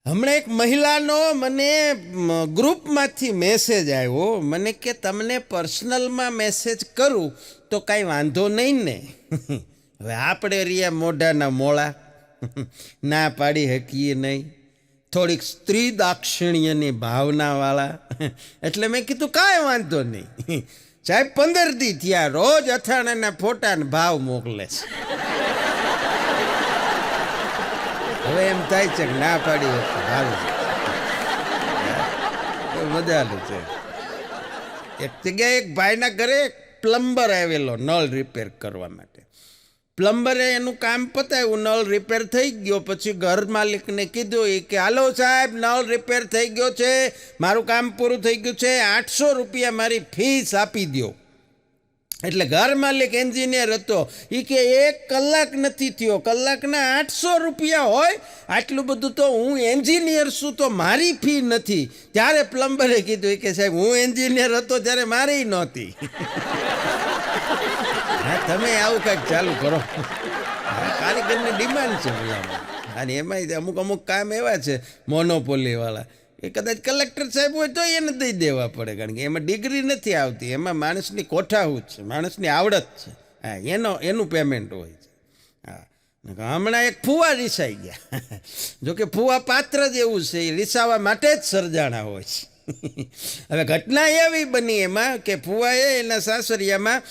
હમણાં એક મહિલાનો મને ગ્રુપમાંથી મેસેજ આવ્યો, મને કે તમને પર્સનલમાં મેસેજ કરું તો કાંઈ વાંધો નહીં ને? હવે આપણે રહ્યા મોઢાના મોળા, ના પાડી શકીએ નહીં, થોડીક સ્ત્રી દાક્ષિણ્યની ભાવનાવાળા, એટલે મેં કીધું કાંઈ વાંધો નહીં સાહેબ, 15 દી થયા રોજ અથાણાના ફોટાને ભાવ મોકલે છે. હવે એમ થાય છે કે ના પાડી સારું મજાનું છે. એક જગ્યાએ એક ભાઈના ઘરે પ્લમ્બર આવેલો નળ રિપેર કરવા માટે. પ્લમ્બરે એનું કામ પતાવ્યું, નળ રિપેર થઈ ગયો. પછી ઘર માલિકને કીધું કે હાલો સાહેબ, નળ રિપેર થઈ ગયો છે, મારું કામ પૂરું થઈ ગયું છે, 800 રૂપિયા મારી ફીસ આપી દો. એટલે ઘર માલિક એન્જિનિયર હતો, એ કે 1 કલાક નથી થયો, કલાકના 800 રૂપિયા હોય? આટલું બધું તો હું એન્જિનિયર છું તો મારી ફી નથી. ત્યારે પ્લમ્બરે કીધું કે સાહેબ, હું એન્જિનિયર હતો ત્યારે મારી નહોતી. હા, તમે આવું કંઈક ચાલુ કરો. કારીગરની ડિમાન્ડ છે ભલામાં, અને એમાં અમુક અમુક કામ એવા છે મોનોપોલીવાળા, એ કદાચ કલેક્ટર સાહેબ હોય તો એને દઈ દેવા પડે, કારણ કે એમાં ડિગ્રી નથી આવતી, એમાં માણસની કોઠાહૂત છે, માણસની આવડત છે. હા, એનું પેમેન્ટ હોય છે. હા, હમણાં એક ફુવા રીસાઈ ગયા. જોકે ફુવા પાત્ર જ એવું છે, એ રીસાવા માટે જ સર્જાણા હોય છે. હવે ઘટના એવી બની એમાં કે ફુવાએ એના સાસરિયામાં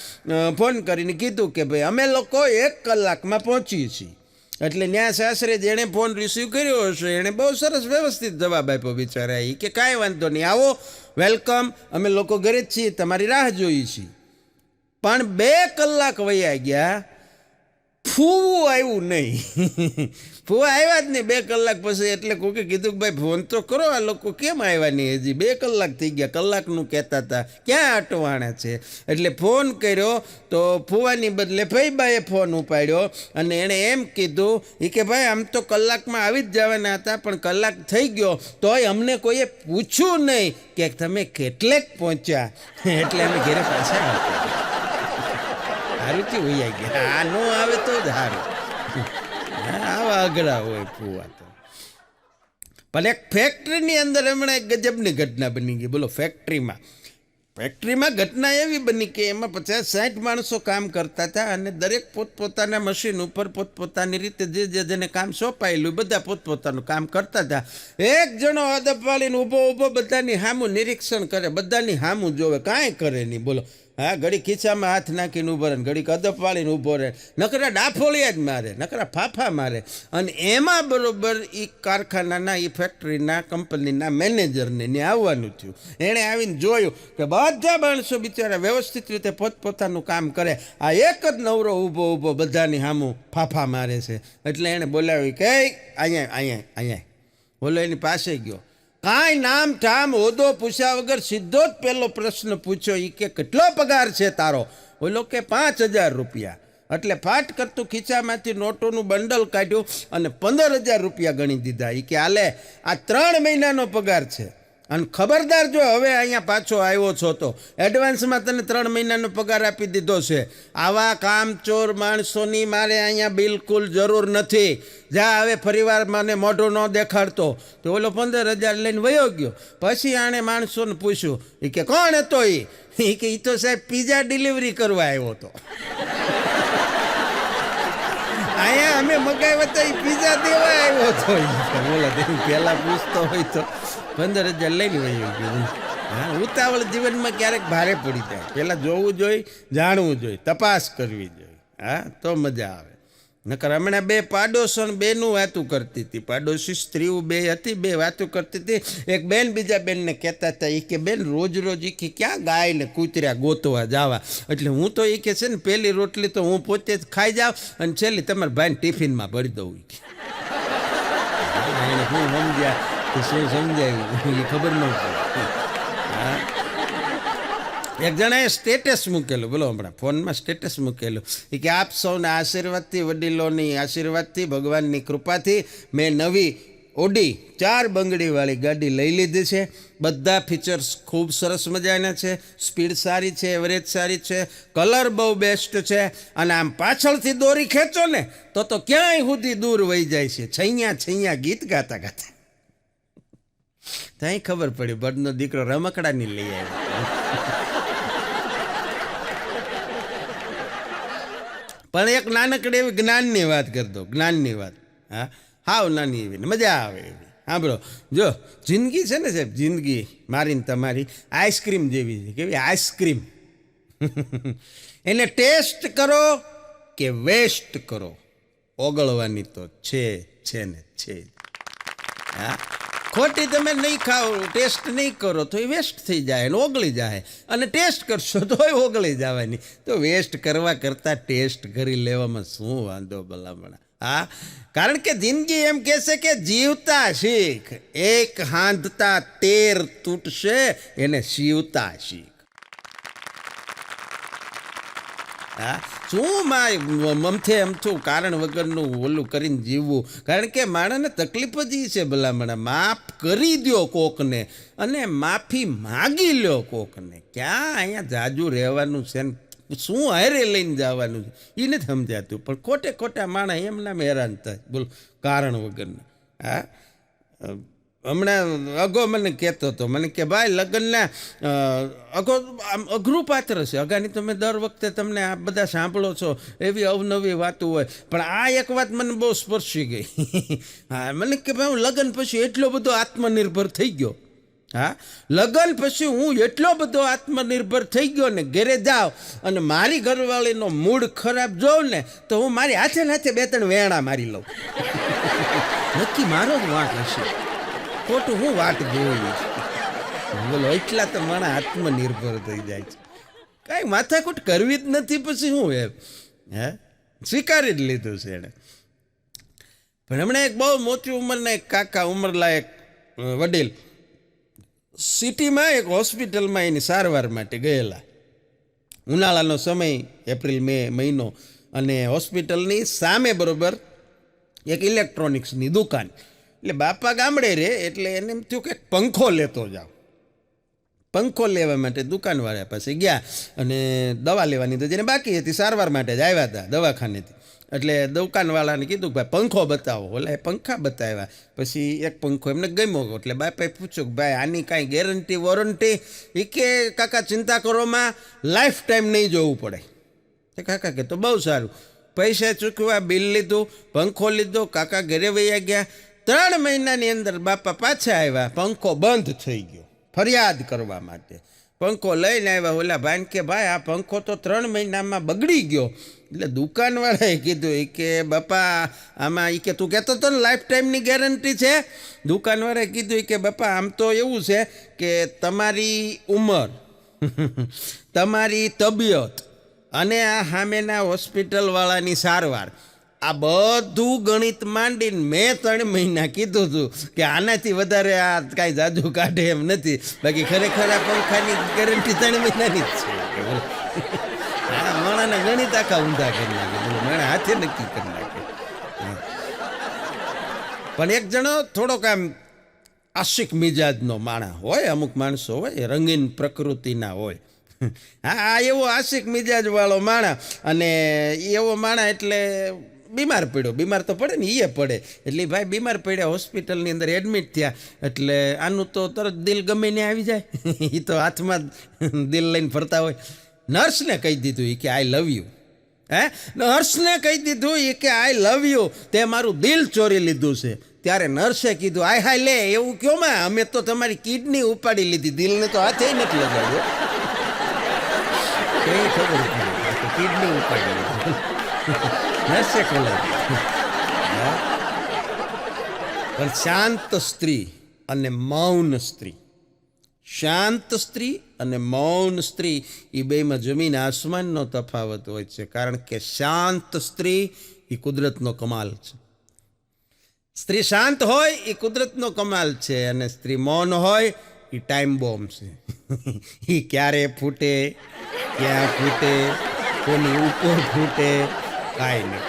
ફોન કરીને કીધું કે ભાઈ અમે લોકો 1 કલાકમાં પહોંચીએ છીએ. એટલે ન્યા સાસરે જેણે ફોન રિસીવ કર્યો હશે એણે બહુ સરસ વ્યવસ્થિત જવાબ આપ્યો બિચારા, એ કે કાંઈ વાંધો નહીં, આવો, વેલકમ, અમે લોકો ઘરે જ છીએ, તમારી રાહ જોઈએ છીએ. પણ 2 કલાક વયા ગયા, ફૂવું આવ્યું નહીં. ફૂવા આવ્યા જ નહીં 2 કલાક પછી. એટલે કોકે કીધું કે ભાઈ ફોન તો કરો, આ લોકો કેમ આવ્યા નહીં, હજી 2 કલાક થઈ ગયા, કલાકનું કહેતા હતા, ક્યાં અટવાણા છે? એટલે ફોન કર્યો તો ફૂવાની બદલે ફઈબાએ ફોન ઉપાડ્યો અને એણે એમ કીધું કે ભાઈ આમ તો કલાકમાં આવી જ જવાના હતા, પણ કલાક થઈ ગયો તોય અમને કોઈએ પૂછ્યું નહીં કે તમે કેટલેક પહોંચ્યા, એટલે અમે ઘરે પાછા આવ્યા. સારુંથી વૈયા ગયા, આ ન આવે તો જ સારું. આવા અઘરા હોય ફુવા તો. પણ એક ફેક્ટરીની અંદર હમણાં એક ગજબની ઘટના બની ગઈ. બોલો, ફેક્ટરીમાં ઘટના એવી બની કે એમાં 50-60 માણસો કામ કરતા હતા, અને દરેક પોતપોતાના મશીન ઉપર પોતપોતાની રીતે જેને કામ સોંપાયેલું બધા પોતપોતાનું કામ કરતા હતા. એક જણો અદબ વાળીને ઊભો બધાની સામું નિરીક્ષણ કરે, બધાની સામું જોવે, કાંઈ કરે નહીં. બોલો, હા, ઘડી ખીચામાં હાથ નાખીને ઊભો રહે, ઘડી કદપ વાળીને ઊભો રહે, નકરા ડાફોળિયા જ મારે, નકરા ફાફા મારે. અને એમાં બરોબર એ કારખાનાના, એ ફેક્ટરીના કંપનીના મેનેજરને ત્યાં આવવાનું થયું. એણે આવીને જોયું કે બધા માણસો બિચારા વ્યવસ્થિત રીતે પોતપોતાનું કામ કરે, આ એક જ નવરો ઊભો બધાની સામું ફાફા મારે છે. એટલે એણે બોલાવ્યું કે અહીંયા બોલો, એની પાસે ગયો, કાંઈ નામ ઠામ હોદો પૂછ્યા વગર સીધો જ પહેલો પ્રશ્ન પૂછ્યો, એ કે કેટલો પગાર છે તારો? બોલો કે 5000 રૂપિયા. એટલે ફાટ કરતું ખીચામાંથી નોટોનું બંડલ કાઢ્યું અને 15000 રૂપિયા ગણી દીધા. એ કે હાલે, આ 3 મહિનાનો પગાર છે, અને ખબરદાર જો હવે અહીંયા પાછો આવ્યો છો તો એડવાન્સમાં તને 3 મહિનાનો પગાર આપી દીધો છે. આવા કામચોર માણસોની મારે અહીંયા બિલકુલ જરૂર નથી. જા હવે ફરીવાર મને મોઢું ન દેખાડતો. તો ઓલો 15000 લઈને વયો ગયો. પછી આણે માણસોને પૂછ્યું, એ કે કોણ હતો? એ કે એ તો સાહેબ પિઝા ડિલિવરી કરવા આવ્યો હતો. અહીંયા અમે મગાવ્યા હતા, એ પિઝા દેવા આવ્યો હતો. બોલો, પહેલાં પૂછતો હોય તો 15000 લઈને વયો ગયો. હા, ઉતાવળ જીવનમાં ક્યારેક ભારે પડી જાય. પહેલાં જોવું જોઈએ, જાણવું જોઈએ, તપાસ કરવી જોઈએ. હા, તો મજા આવે. નકર હમણાં 2 પાડોશણ બેનું વાતું કરતી હતી, પાડોશી સ્ત્રીઓ 2 હતી, 2 વાતું કરતી હતી. એક બેન બીજા બેનને કહેતા હતા, એ કે બેન રોજ કે ક્યાં ગાય ને કૂતર્યા ગોતવા જવા, એટલે હું તો એ કે છે ને પહેલી રોટલી તો હું પોતે જ ખાઈ જાઉં અને છેલ્લી તમારા ભાઈને ટિફિનમાં ભરી દઉં. એને શું સમજ્યા કે શું સમજાયું એ ખબર ન પડે. હા, એક જણાએ સ્ટેટસ મૂકેલું, બોલો હમણાં ફોનમાં સ્ટેટસ મૂકેલું, એ કે આપ સૌના આશીર્વાદથી, વડીલોની આશીર્વાદથી, ભગવાનની કૃપાથી મેં નવી ઓડી 4 બંગડીવાળી ગાડી લઈ લીધી છે. બધા ફીચર્સ ખૂબ સરસ મજાના છે, સ્પીડ સારી છે, એવરેજ સારી છે, કલર બહુ બેસ્ટ છે, અને આમ પાછળથી દોરી ખેંચો ને તો ક્યાંય સુધી દૂર વહી જાય છે, છૈયા ગીત ગાતા ગાતા. ત્યાં ખબર પડી બળદનો દીકરો રમકડાની લઈ આવ્યો. પણ એક નાનકડી એવી જ્ઞાનની વાત કરતો, જ્ઞાનની વાત. હા, હાવ નાની એવી મજા આવે એવી. હા બ્રો, જો જિંદગી છે ને સાહેબ, જિંદગી મારી ને તમારી આઈસ્ક્રીમ જેવી છે. કેવી આઈસ્ક્રીમ? એને ટેસ્ટ કરો કે વેસ્ટ કરો, ઓગળવાની તો છે ને છે. હા, ખોટી તમે નહીં ખાઓ, ટેસ્ટ નહીં કરો તો એ વેસ્ટ થઈ જાય ને ઓગળી જાય, અને ટેસ્ટ કરશો તો એ ઓગળી જવાની. તો વેસ્ટ કરવા કરતાં ટેસ્ટ કરી લેવામાં શું વાંધો ભલામણા? હા, કારણ કે જિંદગી એમ કહેશે કે જીવતા શીખ, એક હાંધતા 13 તૂટશે, એને સીવતા શીખ. હા, શું મમથે અમથું કારણ વગરનું ઓલું કરીને જીવવું? કારણ કે માણસને તકલીફ જ એ છે ભલામણા. માફ કરી દો કોકને અને માફી માગી લ્યો કોકને. ક્યાં અહીંયા જાજુ રહેવાનું છે ને શું હારે લઈને જવાનું છે એ નથી સમજાતું. પણ ખોટે ખોટા માણસ એમના હેરાન થાય, બોલો, કારણ વગરના. હા, હમણાં અગો મને કહેતો હતો, મને કે ભાઈ લગ્નના અગો આમ અઘરું પાત્ર છે. અગાની તમે દર વખતે તમને આ બધા સાંભળો છો, એવી અવનવી વાતો હોય, પણ આ એક વાત મને બહુ સ્પર્શી ગઈ. હા, મને કે ભાઈ હું લગ્ન પછી એટલો બધો આત્મનિર્ભર થઈ ગયો. હા, લગ્ન પછી હું એટલો બધો આત્મનિર્ભર થઈ ગયો ને, ઘરે જાઉં અને મારી ઘરવાળીનો મૂડ ખરાબ જોઉં ને તો હું મારી હાથે નાથે 2-3 વેણા મારી લઉં. નક્કી મારો જ વાંક હશે, ખોટું હું વાટ જોઈ. બોલો, એટલા તો મારા આત્મનિર્ભર થઈ જાય છે. કાંઈ માથાકૂટ કરવી જ નથી પછી હું એમ. હે, સ્વીકારી જ લીધું છે એણે. પણ હમણાં એક બહુ મોટી ઉંમરના એક કાકા, ઉંમરલાયક વડીલ, સિટીમાં એક હોસ્પિટલમાં એની સારવાર માટે ગયેલા. ઉનાળાનો સમય, એપ્રિલ મે મહિનો, અને હોસ્પિટલની સામે બરોબર એક ઇલેક્ટ્રોનિક્સની દુકાન. એટલે બાપા ગામડે રહે, એટલે એને એમ થયું કે પંખો લેતો જાઓ. પંખો લેવા માટે દુકાનવાળા પાસે ગયા અને દવા લેવાની તો જેને બાકી હતી, સારવાર માટે જ આવ્યા હતા દવાખાનેથી. એટલે દુકાનવાળાને કીધું કે ભાઈ પંખો બતાવો. ઓલા એ પંખા બતાવ્યા. પછી એક પંખો એમને ગમ્યો. એટલે બાપાએ પૂછ્યું કે ભાઈ આની કાંઈ ગેરંટી વોરંટી? એ કે કાકા ચિંતા કરોમાં, લાઈફ ટાઈમ નહીં જોવું પડે. કાકા કે તો બહુ સારું. પૈસા ચૂકવ્યા, બિલ લીધું, પંખો લીધો, કાકા ઘરે વયા ગયા. 3 મહિનાની અંદર બાપા પાછા આવ્યા, પંખો બંધ થઈ ગયો. ફરિયાદ કરવા માટે પંખો લઈને આવ્યા. ઓલા ભાઈ કે ભાઈ આ પંખો તો 3 મહિનામાં બગડી ગયો. એટલે દુકાનવાળાએ કીધું, એ કે બાપા આમાં, એ કે તું કહેતો હતો ને લાઈફ ટાઈમની ગેરંટી છે. દુકાનવાળાએ કીધું કે બાપા આમ તો એવું છે કે તમારી ઉંમર, તમારી તબિયત અને આ સામેના હોસ્પિટલવાળાની સારવાર, આ બધું ગણિત માંડીને મેં 3 મહિના કીધું હતું કે આનાથી વધારે આ કાંઈ જાદુ કાઢે એમ નથી. બાકી ખરેખર આ પંખાની ગેરંટી 3 મહિનાની જ છે. હા, માણાના ગણિત આખા ઊંધા કરી નાખે. બોલો, માણા હાથે નક્કી કરી નાખે. પણ એક જણો થોડોક આમ આશિક મિજાજનો માણા હોય, અમુક માણસો હોય રંગીન પ્રકૃતિના હોય. હા, આ એવો આશિક મિજાજવાળો માણા, અને એવો માણા એટલે બીમાર પડ્યો. બીમાર તો પડે ને, એ પડે. એટલે ભાઈ બીમાર પડ્યા, હોસ્પિટલની અંદર એડમિટ થયા. એટલે આનું તો તરત દિલ ગમે ને આવી જાય. એ તો હાથમાં દિલ લઈને ફરતા હોય. નર્સને કહી દીધું એ કે આઈ લવ યુ. હે, નર્સને કહી દીધું એ કે આઈ લવ યુ, તે મારું દિલ ચોરી લીધું છે. ત્યારે નર્સે કીધું આય હાય લે, એવું કયો માં, અમે તો તમારી કિડની ઉપાડી લીધી, દિલને તો હાથે નથી લગાડ્યો. એ ખબર પડી, કિડની ઉપાડી લીધી. નર્સે ખોલાવી. પણ શાંત સ્ત્રી અને મૌન સ્ત્રી, શાંત સ્ત્રી અને મૌન સ્ત્રી, એ બેમાં જમીન આસમાનનો તફાવત હોય છે. કારણ કે શાંત સ્ત્રી એ કુદરતનો કમાલ છે. સ્ત્રી શાંત હોય એ કુદરતનો કમાલ છે, અને સ્ત્રી મૌન હોય એ ટાઈમ બોમ્બ છે. એ ક્યારે ફૂટે, ક્યાં ફૂટે, કોની ઉપર ફૂટે, કાંઈ નહીં.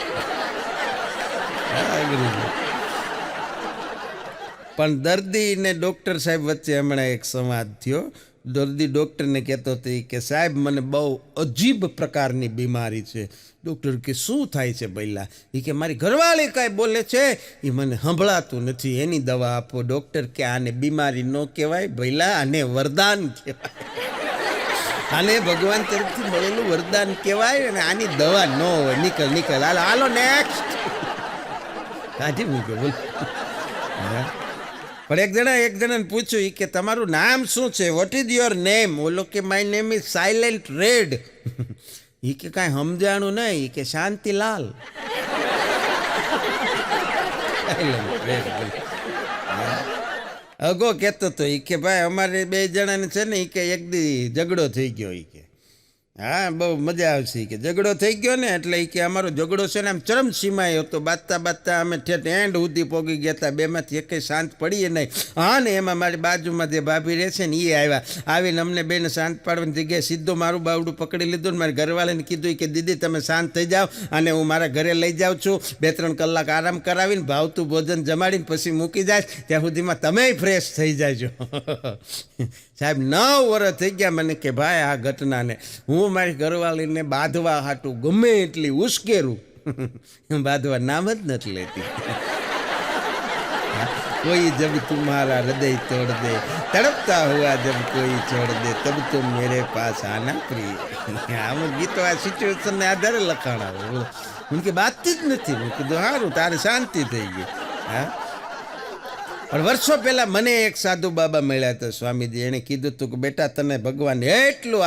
પણ દર્દી ને ડૉક્ટર સાહેબ વચ્ચે હમણાં એક સંવાદ થયો. દર્દી ડૉક્ટરને કહેતો હતો કે સાહેબ મને બહુ અજીબ પ્રકારની બીમારી છે. ડૉક્ટર કે શું થાય છે પહેલાં? એ કે મારી ઘરવાળી કાંઈ બોલે છે એ મને સંભળાતું નથી, એની દવા આપો. ડૉક્ટર કે આને બીમારી ન કહેવાય પહેલાં, આને વરદાન કહેવાય, આને ભગવાન તરફથી મળેલું વરદાન કહેવાય અને આની દવા ન હોય. નીકળ હાલો હાલો નેક્સ્ટ કાઢી મૂક્યો બોલ. પણ એક જણાને પૂછ્યું કે તમારું નામ શું છે, વોટ ઇઝ યોર નેમ? ઓલો કે my name is silent red. એ કે કાંઈ સમજાણું નહીં. એ કે શાંતિલાલ. અગો કહેતો હતો એ કે ભાઈ અમારે 2 જણાને છે ને એ કે એક દી ઝઘડો થઈ ગયો. એ કે હા બહુ મજા આવશે કે ઝઘડો થઈ ગયો ને એટલે એ કે અમારો ઝઘડો છે ને આમ ચરમસીમાએ હતો, બાજતા અમે ઠેઠ એન્ડ સુધી પોગી ગયા હતા, બેમાંથી એકેય શાંત પડીએ નહીં. હા ને એમાં મારી બાજુમાં જે ભાભી રહે છે ને એ આવીને અમને બેને શાંત પાડવાની જગ્યાએ સીધો મારું બાવડું પકડી લીધું ને મારી ઘરવાળાને કીધું કે દીદી તમે શાંત થઈ જાઓ અને હું મારા ઘરે લઈ જાઉં છું, 2-3 કલાક આરામ કરાવીને ભાવતું ભોજન જમાડીને પછી મૂકી જાય, ત્યાં સુધીમાં તમે ફ્રેશ થઈ જાજો. સાહેબ 9 વર્ષ થઈ ગયા મને કે ભાઈ આ ઘટનાને હું મારી ઘરવાળીને બાંધવા હાટું ગમે એટલી ઉશ્કેરું, બાંધવા નામ જ નથી લેતી. કોઈ જબ તુમ્હારા હૃદય તોડ દે, તડપતા હુઆ જબ કોઈ છોડ દે, તબ તુમ મેરે પાસ આના પ્રિય. આમ ગીતો આ સિચ્યુએશનને આધારે લખાણા હોય. હું કે બાતથી જ નથી. હું કીધું સારું તારે શાંતિ થઈ ગઈ. હા પણ વર્ષો પહેલાં મને એક સાધુ બાબા મળ્યા હતા સ્વામીજી. એણે કીધું હતું કે બેટા તને ભગવાન એટલું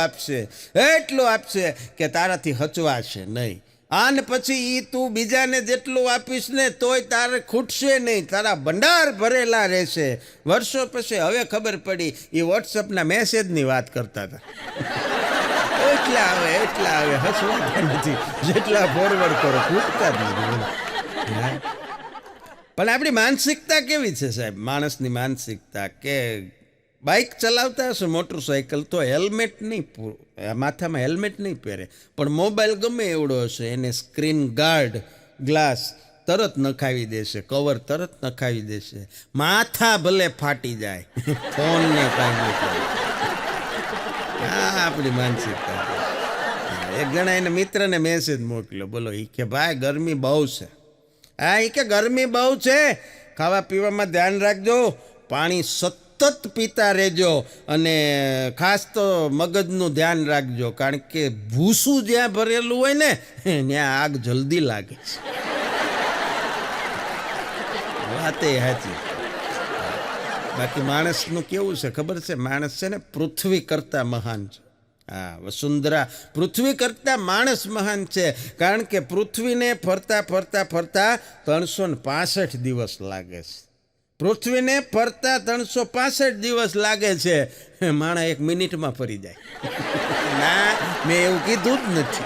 આપશે કે તારાથી હચવાશે નહીં, આને પછી એ તું બીજાને જેટલું આપીશ ને તોય તારે ખૂટશે નહીં, તારા ભંડાર ભરેલા રહેશે. વર્ષો પછી હવે ખબર પડી એ વોટ્સઅપના મેસેજની વાત કરતા હતા. એટલા આવે હસવાતા નથી, જેટલા ફોરવર્ડ કરો ખૂટતા જ નથી. પણ આપણી માનસિકતા કેવી છે સાહેબ? માણસની માનસિકતા કે બાઇક ચલાવતા હશે મોટરસાઇકલ તો હેલ્મેટ નહીં, માથામાં હેલ્મેટ નહીં પહેરે, પણ મોબાઈલ ગમે એવડો હશે એને સ્ક્રીન ગાર્ડ ગ્લાસ તરત નખાવી દેશે, કવર તરત નખાવી દેશે, માથા ભલે ફાટી જાય ફોનને કાંઈ નહીં કરે. હા આપણી માનસિકતા. એક જણા એને મિત્રને મેસેજ મોકલ્યો, બોલો એ કે ભાઈ ગરમી બહુ છે. હા એ કે ગરમી બહુ છે, ખાવા પીવામાં ધ્યાન રાખજો, પાણી સતત પીતા રહેજો અને ખાસ તો મગજનું ધ્યાન રાખજો, કારણ કે ભૂસું જ્યાં ભરેલું હોય ને ત્યાં આગ જલ્દી લાગે છે. વાતે સાચી. બાકી માણસનું કેવું છે ખબર છે? માણસ છે ને પૃથ્વી કરતાં મહાન છે. હા વસુંધરા પૃથ્વી કરતાં માણસ મહાન છે, કારણ કે પૃથ્વીને ફરતા 365 દિવસ લાગે છે. પૃથ્વીને ફરતા 365 દિવસ લાગે છે, માણસ 1 મિનિટમાં ફરી જાય. ના મેં એવું કીધું જ નથી.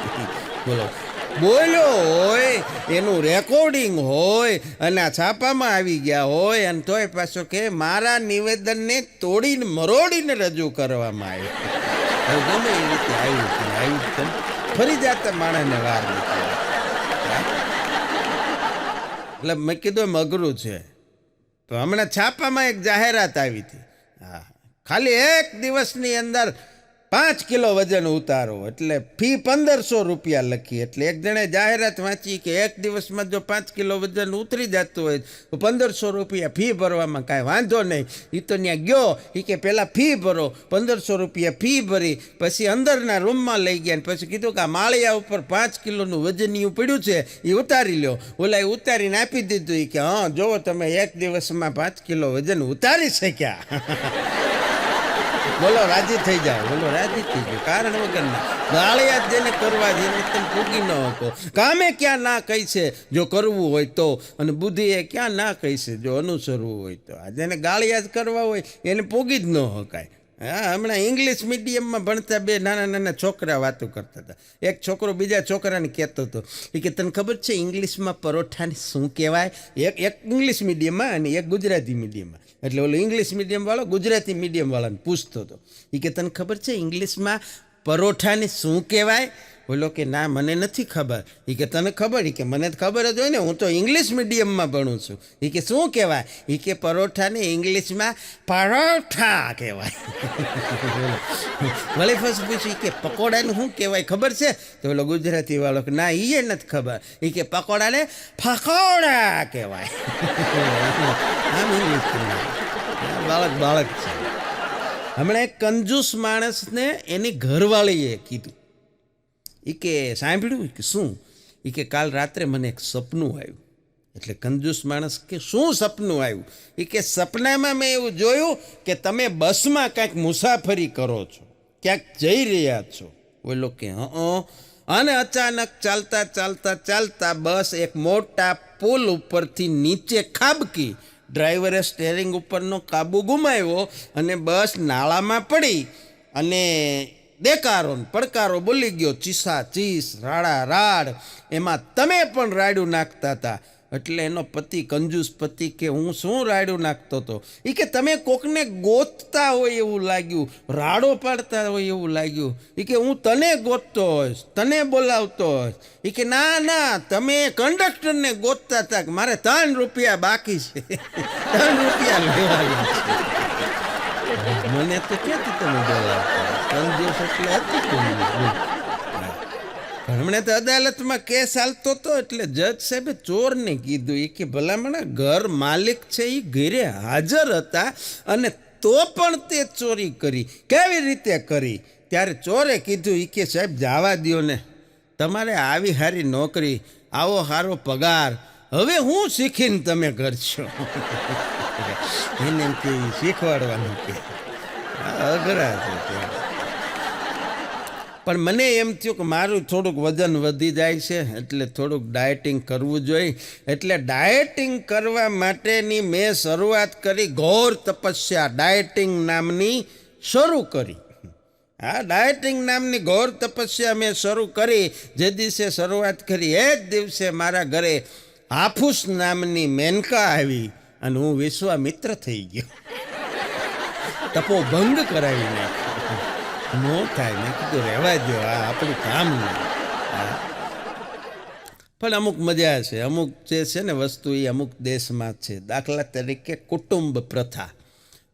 બોલ્યો હોય એનું રેકોર્ડિંગ હોય અને આ છાપામાં આવી ગયા હોય અને તોય પાછો કે મારા નિવેદનને તોડીને મરોડીને રજૂ કરવામાં આવ્યું. ગમે એ રીતે આવ્યું ફરી જતા માણસને વાર નથી. એટલે મેં કીધું એમ અઘરું છે. તો હમણાં છાપામાં એક જાહેરાત આવી હતી. હા ખાલી 1 દિવસની અંદર 5 કિલો વજન ઉતારો એટલે ફી 1500 રૂપિયા લખી. એટલે એક જણે જાહેરાત વાંચી કે 1 દિવસમાં જો 5 કિલો વજન ઉતરી જતું હોય તો 1500 રૂપિયા ફી ભરવામાં કાંઈ વાંધો નહીં. એ તો ત્યાં ગયો, એ કે પહેલાં ફી ભરો, 1500 રૂપિયા ફી ભરી પછી અંદરના રૂમમાં લઈ ગયા. પછી કીધું કે આ માળિયા ઉપર 5 કિલોનું વજનિયું પડ્યું છે એ ઉતારી લો. ઓલા એ ઉતારીને આપી દીધું. એ કે હા જુઓ તમે 1 દિવસમાં 5 કિલો વજન ઉતારી શક્યા. બોલો રાજી થઈ જાઓ, બોલો રાજી થઈ જાઓ. કારણ વગરના ગાળિયા જેને કરવા જેને તમે પૂગી ન શકો. કામે ક્યાં ના કહી છે જો કરવું હોય તો, અને બુદ્ધિએ ક્યાં ના કહી છે જો અનુસરવું હોય તો. આ જેને ગાળિયા જ કરવા હોય એને પૂગી જ ન શકાય. હા હમણાં ઇંગ્લિશ મીડિયમમાં ભણતા 2 નાના છોકરા વાતો કરતા હતા. એક છોકરો બીજા છોકરાને કહેતો હતો એ કે તને ખબર છે ઇંગ્લિશમાં પરોઠાને શું કહેવાય? એક ઇંગ્લિશ મીડિયમમાં અને એક ગુજરાતી મીડિયમમાં. એટલે ઓલો ઇંગ્લિશ મીડિયમવાળો ગુજરાતી મીડિયમવાળાને પૂછતો હતો. એ કે તને ખબર છે ઇંગ્લિશમાં પરોઠાને શું કહેવાય? બોલો કે ના મને નથી ખબર. એ કે તને ખબર? એ કે મને તો ખબર જ હોય ને, હું તો ઇંગ્લિશ મીડિયમમાં ભણું છું. એ કે શું કહેવાય? એ કે પરોઠાને ઇંગ્લિશમાં પરોઠા કહેવાય. વળી ફર્સ્ટ પૂછ્યું કે પકોડાને શું કહેવાય ખબર છે? તો ઓલો ગુજરાતી વાળો કે ના એ નથી ખબર. એ કે પકોડાને ફકોડા કહેવાય. આમ ઇંગ્લિશ બાળક છે. હમણાં એક કંજૂસ માણસને એની ઘરવાળીએ કીધું, એ કે સાંભળ્યું? કે શું? એ કે કાલ રાત્રે મને એક સપનું આવ્યું. એટલે કંજૂસ માણસ કે શું સપનું આવ્યું? એ કે સપનામાં મેં એવું જોયું કે તમે બસમાં કાંઈક મુસાફરી કરો છો, ક્યાંક જઈ રહ્યા છો. બોલો કે અને અચાનક ચાલતા ચાલતા ચાલતા બસ એક મોટા પુલ ઉપરથી નીચે ખાબકી. ડ્રાઈવરે સ્ટેરિંગ ઉપરનો કાબુ ગુમાવ્યો અને બસ નાળામાં પડી અને દેકારો પડકારો બોલી ગયો, ચીસા ચીસ, રાડા રાડ. એમાં તમે પણ રાડું નાખતા હતા. એટલે એનો પતિ, કંજૂસ પતિ, કે હું શું રાડું નાખતો હતો? એ કે તમે કોકને ગોતતા હોય એવું લાગ્યું, રાડો પાડતા હોય એવું લાગ્યું. એ કે હું તને ગોતતો હોઈશ, તને બોલાવતો હોઈશ. એ કે ના ના, તમે કંડક્ટરને ગોતતા હતા કે મારે 3 રૂપિયા બાકી છે, 3 રૂપિયા લેવાના છે. મને તો ક્યાંથી તમે બોલાવતા? કંજૂસ એટલે હતી. હમણાં તો અદાલતમાં કેસ હાલતો હતો એટલે જજ સાહેબે ચોરને કીધું, એ કે ભલામણા ઘર માલિક છે એ ઘરે હાજર હતા અને તો પણ તે ચોરી કરી. કેવી રીતે કરી? ત્યારે ચોરે કીધું, એ કે સાહેબ જવા દ્યો ને, તમારે આવી સારી નોકરી, આવો સારો પગાર, હવે હું શીખીને તમે કરશો? એને એમ કે શીખવાડવાનું કે અઘરા છે. પણ મને એમ થયું કે મારું થોડુંક વજન વધી જાય છે એટલે થોડુંક ડાયટિંગ કરવું જોઈએ. એટલે ડાયટિંગ કરવા માટેની મેં શરૂઆત કરી, ઘોર તપસ્યા ડાયટિંગ નામની શરૂ કરી. હા, ડાયટિંગ નામની ઘોર તપસ્યા મેં શરૂ કરી. જે દિવસે શરૂઆત કરી એ જ દિવસે મારા ઘરે હાફૂસ નામની મેનકા આવી અને હું વિશ્વામિત્ર થઈ ગયો. તપોભંગ કરાવી નાખ્યો. નો થાય. મેં કીધું રહેવા દો, આ આપણું કામ નહીં. પણ અમુક મજા છે, અમુક જે છે ને વસ્તુ એ અમુક દેશમાં છે. દાખલા તરીકે કુટુંબ પ્રથા,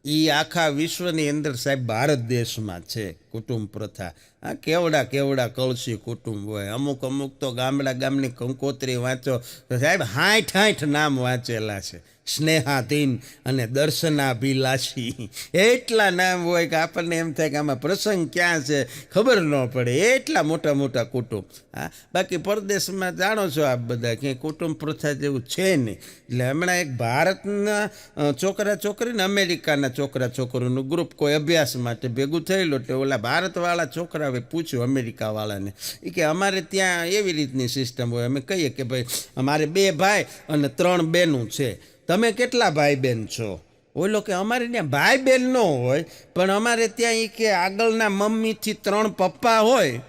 એ આખા વિશ્વની અંદર સાહેબ ભારત દેશમાં છે કુટુંબ પ્રથા. આ કેવડા કેવડા કળશી કુટુંબ હોય. અમુક તો ગામની કંકોત્રી વાંચો તો સાહેબ 60 નામ વાંચેલા છે. સ્નેહાધીન અને દર્શનાભિલાષી, એટલા નામ હોય કે આપણને એમ થાય કે આમાં પ્રસંગ ક્યાં છે ખબર ન પડે. એટલા મોટા મોટા કુટુંબ. હા, બાકી પરદેશમાં જાણો છો આપ બધા કે કુટુંબ પ્રથા જેવું છે નહીં. એટલે હમણાં એક ભારતના છોકરા છોકરીને અમેરિકાના છોકરા છોકરીનું ગ્રુપ કોઈ અભ્યાસ માટે ભેગું થયેલું. એટલે ઓલા ભારતવાળા છોકરાએ પૂછ્યું અમેરિકાવાળાને, એ કે અમારે ત્યાં એવી રીતની સિસ્ટમ હોય. અમે કહીએ કે ભાઈ અમારે 2 ભાઈ અને 3 બહેનું છે, તમે કેટલા ભાઈ બહેન છો? ઓલો કે અમારે ત્યાં ભાઈ બહેન ન હોય, પણ અમારે ત્યાં એ કે આગળના મમ્મીથી 3 પપ્પા હોય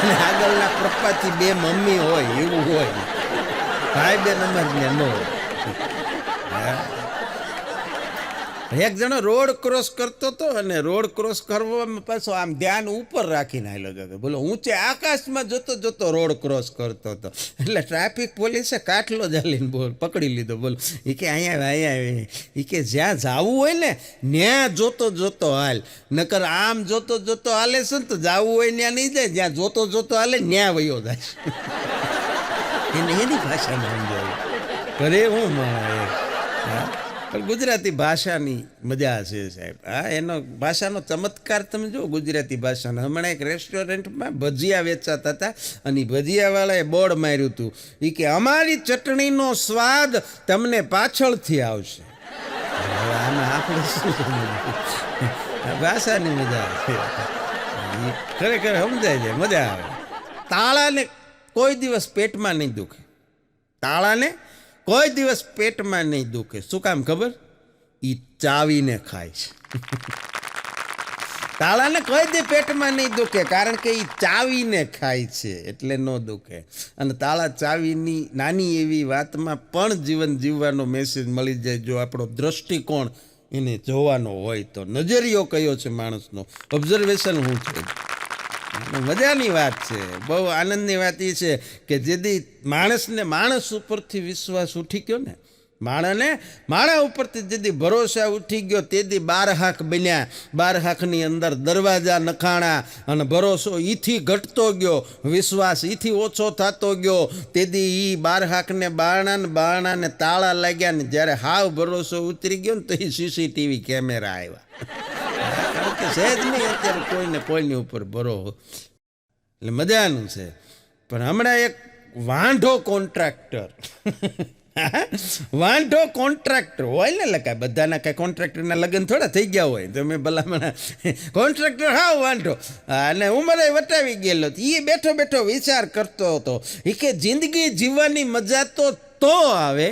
અને આગળના પપ્પાથી 2 મમ્મી હોય, એવું હોય. ભાઈ બહેન અમારે ત્યાં ન હોય. એક જણો રોડ ક્રોસ કરતો હતો અને રોડ ક્રોસ કરવામાં પાછો આમ ધ્યાન ઉપર રાખીને આવેલો હતો. બોલો ઊંચે આકાશમાં જોતો જોતો રોડ ક્રોસ કરતો હતો. એટલે ટ્રાફિક પોલીસે કાટલો ચાલીને પકડી લીધો. બોલો એ કે અહીંયા એ કે જ્યાં જવું હોય ને ત્યાં જોતો જોતો હાલ, નકર આમ જોતો જોતો હાલે છે ને તો જવું હોય ત્યાં નહીં જાય, જ્યાં જોતો જોતો હાલે ત્યાં વયો જાય. એને એની ભાષામાં સમજાવ્યું. કરે હું હા, પણ ગુજરાતી ભાષાની મજા છે સાહેબ. હા, એનો ભાષાનો ચમત્કાર તમે જુઓ ગુજરાતી ભાષાનો. હમણાં એક રેસ્ટોરન્ટમાં ભજીયા વેચાતા હતા અને ભજીયાવાળાએ બોર્ડ માર્યું હતું, એ કે અમારી ચટણીનો સ્વાદ તમને પાછળથી આવશે. આમાં આપણે શું ભાષાની મજા છે, ખરેખર સમજાય છે, મજા આવે. તાળાને કોઈ દિવસ પેટમાં નહીં દુખે. તાળાને કોઈ દિવસ પેટમાં નહીં દુખે. શું કામ ખબર? એ ચાવીને ખાય છે. તાળાને કોઈ દી પેટમાં નહીં દુખે કારણ કે એ ચાવીને ખાય છે એટલે ન દુખે. અને તાળા ચાવીની નાની એવી વાતમાં પણ જીવન જીવવાનો મેસેજ મળી જાય જો આપણો દ્રષ્ટિકોણ એને જોવાનો હોય તો. નજરિયો કયો છે માણસનો, ઓબ્ઝર્વેશન શું છે. મજાની વાત છે, બહુ આનંદની વાત એ છે કે જેથી માણસને માણસ ઉપરથી વિશ્વાસ ઉઠી ગયો ને, માણા ઉપરથી જેથી ભરોસા ઉઠી ગયો તેથી 12 હાક બન્યા. 12 હાકની અંદર દરવાજા નખાણા અને ભરોસો ઈથી ઘટતો ગયો, વિશ્વાસ ઈથી ઓછો થતો ગયો. તેથી એ 12 હાકને બારણાને તાળા લાગ્યા ને જ્યારે હાવ ભરોસો ઉતરી ગયો ને તો એ સીસીટીવી કેમેરા આવ્યા. કારણ કે સહેજ નહીં અત્યારે કોઈની ઉપર ભરોસો, એટલે મજાનું છે. પણ હમણાં એક વાંઢો કોન્ટ્રાક્ટર હોય ને, એટલે કાંઈ બધાના કાંઈ કોન્ટ્રાક્ટરના લગ્ન થોડા થઈ ગયા હોય, તમે ભલામણા કોન્ટ્રાક્ટર હાવ વાંઢો અને ઉંમરે વટાવી ગયેલો. એ બેઠો બેઠો વિચાર કરતો હતો કે જિંદગી જીવવાની મજા તો આવે,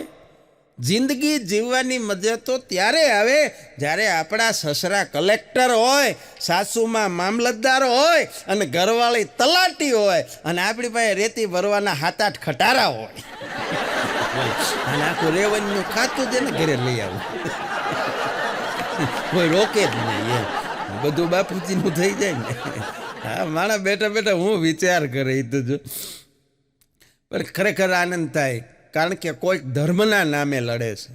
જિંદગી જીવવાની મજા તો ત્યારે આવે જ્યારે આપણા સસરા કલેક્ટર હોય, સાસુમાં મામલતદાર હોય અને ઘરવાળી તલાટી હોય અને આપણી પાસે રેતી ભરવાના 7-8 ખટારા હોય અને આખું રેવન્યુ ખાતું જ ને ઘરે લઈ આવું, કોઈ રોકે જ નહીં, એમ બધું બાપુજીનું થઈ જાય ને. હા, માણસ બેઠા બેઠા હું વિચાર કરે એ તો જો, પણ ખરેખર આનંદ થાય. કારણ કે કોઈક ધર્મના નામે લડે છે,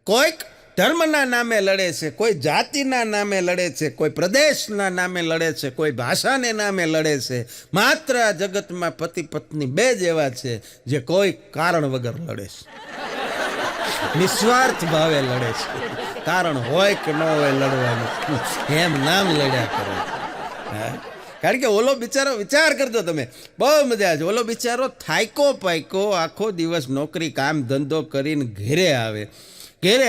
કોઈક ધર્મના નામે લડે છે, કોઈ જાતિના નામે લડે છે, કોઈ પ્રદેશના નામે લડે છે, કોઈ ભાષાને નામે લડે છે. માત્ર આ જગતમાં પતિ પત્ની 2 જ એવા છે જે કોઈ કારણ વગર લડે છે, નિસ્વાર્થ ભાવે લડે છે. કારણ હોય કે ન હોય લડવાનું, એમ નામ લડ્યા કરે. હા, કારણ કે ઓલો બિચારો, વિચાર કરજો તમે, બહુ મજા છે. ઓલો બિચારો થાયકો પાયકો આખો દિવસ નોકરી કામ ધંધો કરીને ઘરે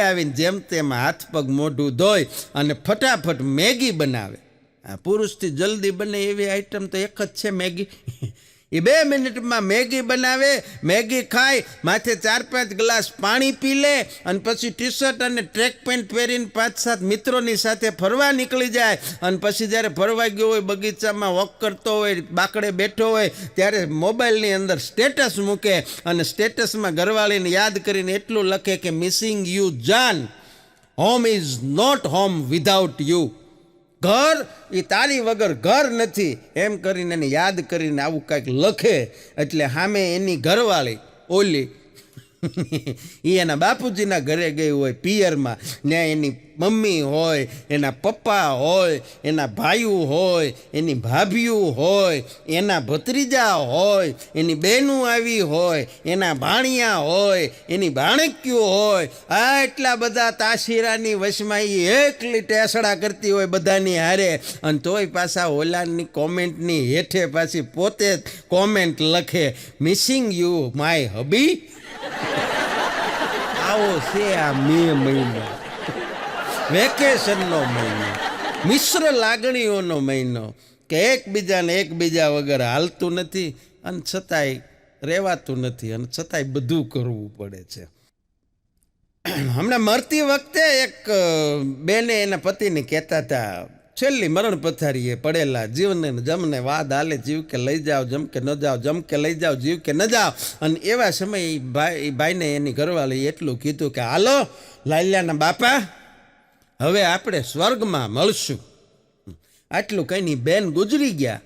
આવીને જેમ તેમ હાથ પગ મોઢું ધોઈ અને ફટાફટ મેગી બનાવે. આ પુરુષથી જલ્દી બને એવી આઈટમ તો એક જ છે, મેગી. એ 2 મિનિટમાં મેગી બનાવે, મેગી ખાય, માથે 4-5 ગ્લાસ પાણી પી લે અને પછી ટી-શર્ટ અને ટ્રેક પેન્ટ પહેરીને 5-7 મિત્રોની સાથે ફરવા નીકળી જાય. અને પછી જ્યારે ફરવા ગયો હોય, બગીચામાં વોક કરતો હોય, બાકડે બેઠો હોય, ત્યારે મોબાઈલની અંદર સ્ટેટસ મૂકે અને સ્ટેટસમાં ઘરવાળીને યાદ કરીને એટલું લખે કે મિસિંગ યુ જાન, home is not home without you. ઘર એ તારી વગર ઘર નથી, એમ કરીને એને યાદ કરીને આવું કાંઈક લખે. એટલે સામે એની ઘરવાળી ઓલી એ એના બાપુજીના ઘરે ગઈ હોય પિયરમાં, ત્યાં એની મમ્મી હોય, એના પપ્પા હોય, એના ભાઈઓ હોય, એની ભાભીઓ હોય, એના ભત્રીજા હોય, એની બહેનું આવી હોય, એના ભાણિયા હોય, એની ભાણકીઓ હોય. આ એટલા બધા તાશીરાની વશમાં એ એકલી ટેસડા કરતી હોય બધાની હારે, અને તોય પાછા ઓલાની કોમેન્ટની હેઠે પાછી પોતે જ કોમેન્ટ લખે, મિસિંગ યુ માય હબી. આવો છે આ મે મહિનો, વેકેશનનો મહિનો, મિશ્ર લાગણીઓનો મહિનો, કે એકબીજા વગર હાલતું નથી અને છતાંય રહેવાતું નથી અને છતાંય બધું કરવું પડે છે. હમણાં મરતી વખતે એક બેને એના પતિને કહેતા હતા, છેલ્લી મરણ પથારીએ પડેલા જીવને જમને વાદ હાલે, જીવ કે લઈ જાઓ જમ કે ન જાઓ, જમ કે લઈ જાઓ જીવ કે ન જાઓ. અને એવા સમયે ભાઈને એની ઘરવાળી એટલું કીધું કે હાલો લાલ્યાના બાપા, હવે આપણે સ્વર્ગમાં મળશું. આટલું કહીને બેન ગુજરી ગયા.